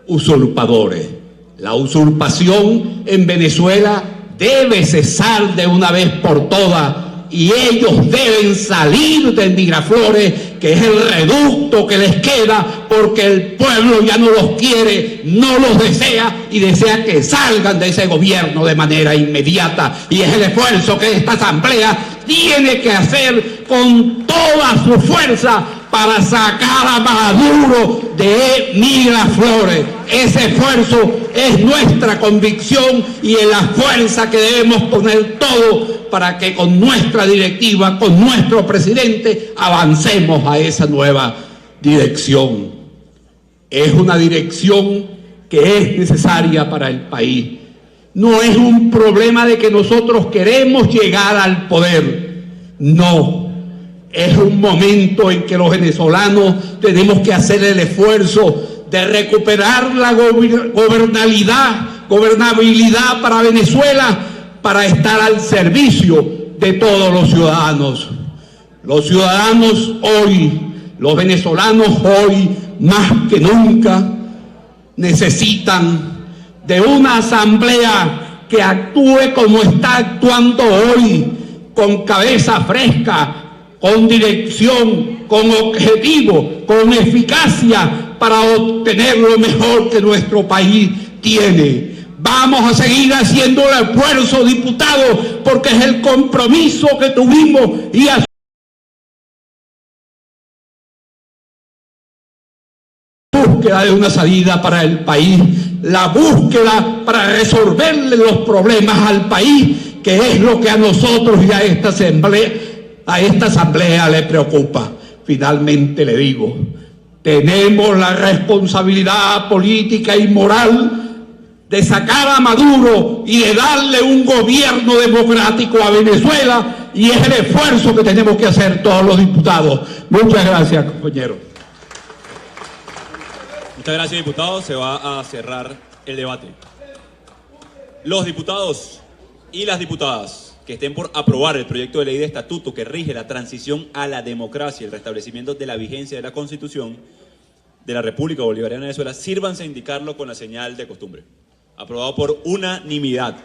usurpadores. La usurpación en Venezuela debe cesar de una vez por todas y ellos deben salir de Miraflores, que es el reducto que les queda, porque el pueblo ya no los quiere, no los desea y desea que salgan de ese gobierno de manera inmediata. Y es el esfuerzo que esta asamblea tiene que hacer con toda su fuerza para sacar a Maduro de Miraflores. Ese esfuerzo es nuestra convicción y es la fuerza que debemos poner todos para que con nuestra directiva, con nuestro presidente, avancemos a esa nueva dirección. Es una dirección que es necesaria para el país. No es un problema de que nosotros queremos llegar al poder. No. Es un momento en que los venezolanos tenemos que hacer el esfuerzo de recuperar la gobernabilidad para Venezuela, para estar al servicio de todos los ciudadanos. Los ciudadanos hoy, los venezolanos hoy, más que nunca, necesitan de una asamblea que actúe como está actuando hoy, con cabeza fresca, con dirección, con objetivo, con eficacia, para obtener lo mejor que nuestro país tiene. Vamos a seguir haciendo el esfuerzo, diputados, porque es el compromiso que tuvimos y la búsqueda de una salida para el país, la búsqueda para resolverle los problemas al país, que es lo que a nosotros y a esta asamblea le preocupa. Finalmente le digo, tenemos la responsabilidad política y moral de sacar a Maduro y de darle un gobierno democrático a Venezuela, y es el esfuerzo que tenemos que hacer todos los diputados. Muchas gracias, compañeros. Muchas gracias, diputados. Se va a cerrar el debate. Los diputados y las diputadas que estén por aprobar el proyecto de ley de estatuto que rige la transición a la democracia y el restablecimiento de la vigencia de la Constitución de la República Bolivariana de Venezuela, sírvanse a indicarlo con la señal de costumbre. Aprobado por unanimidad.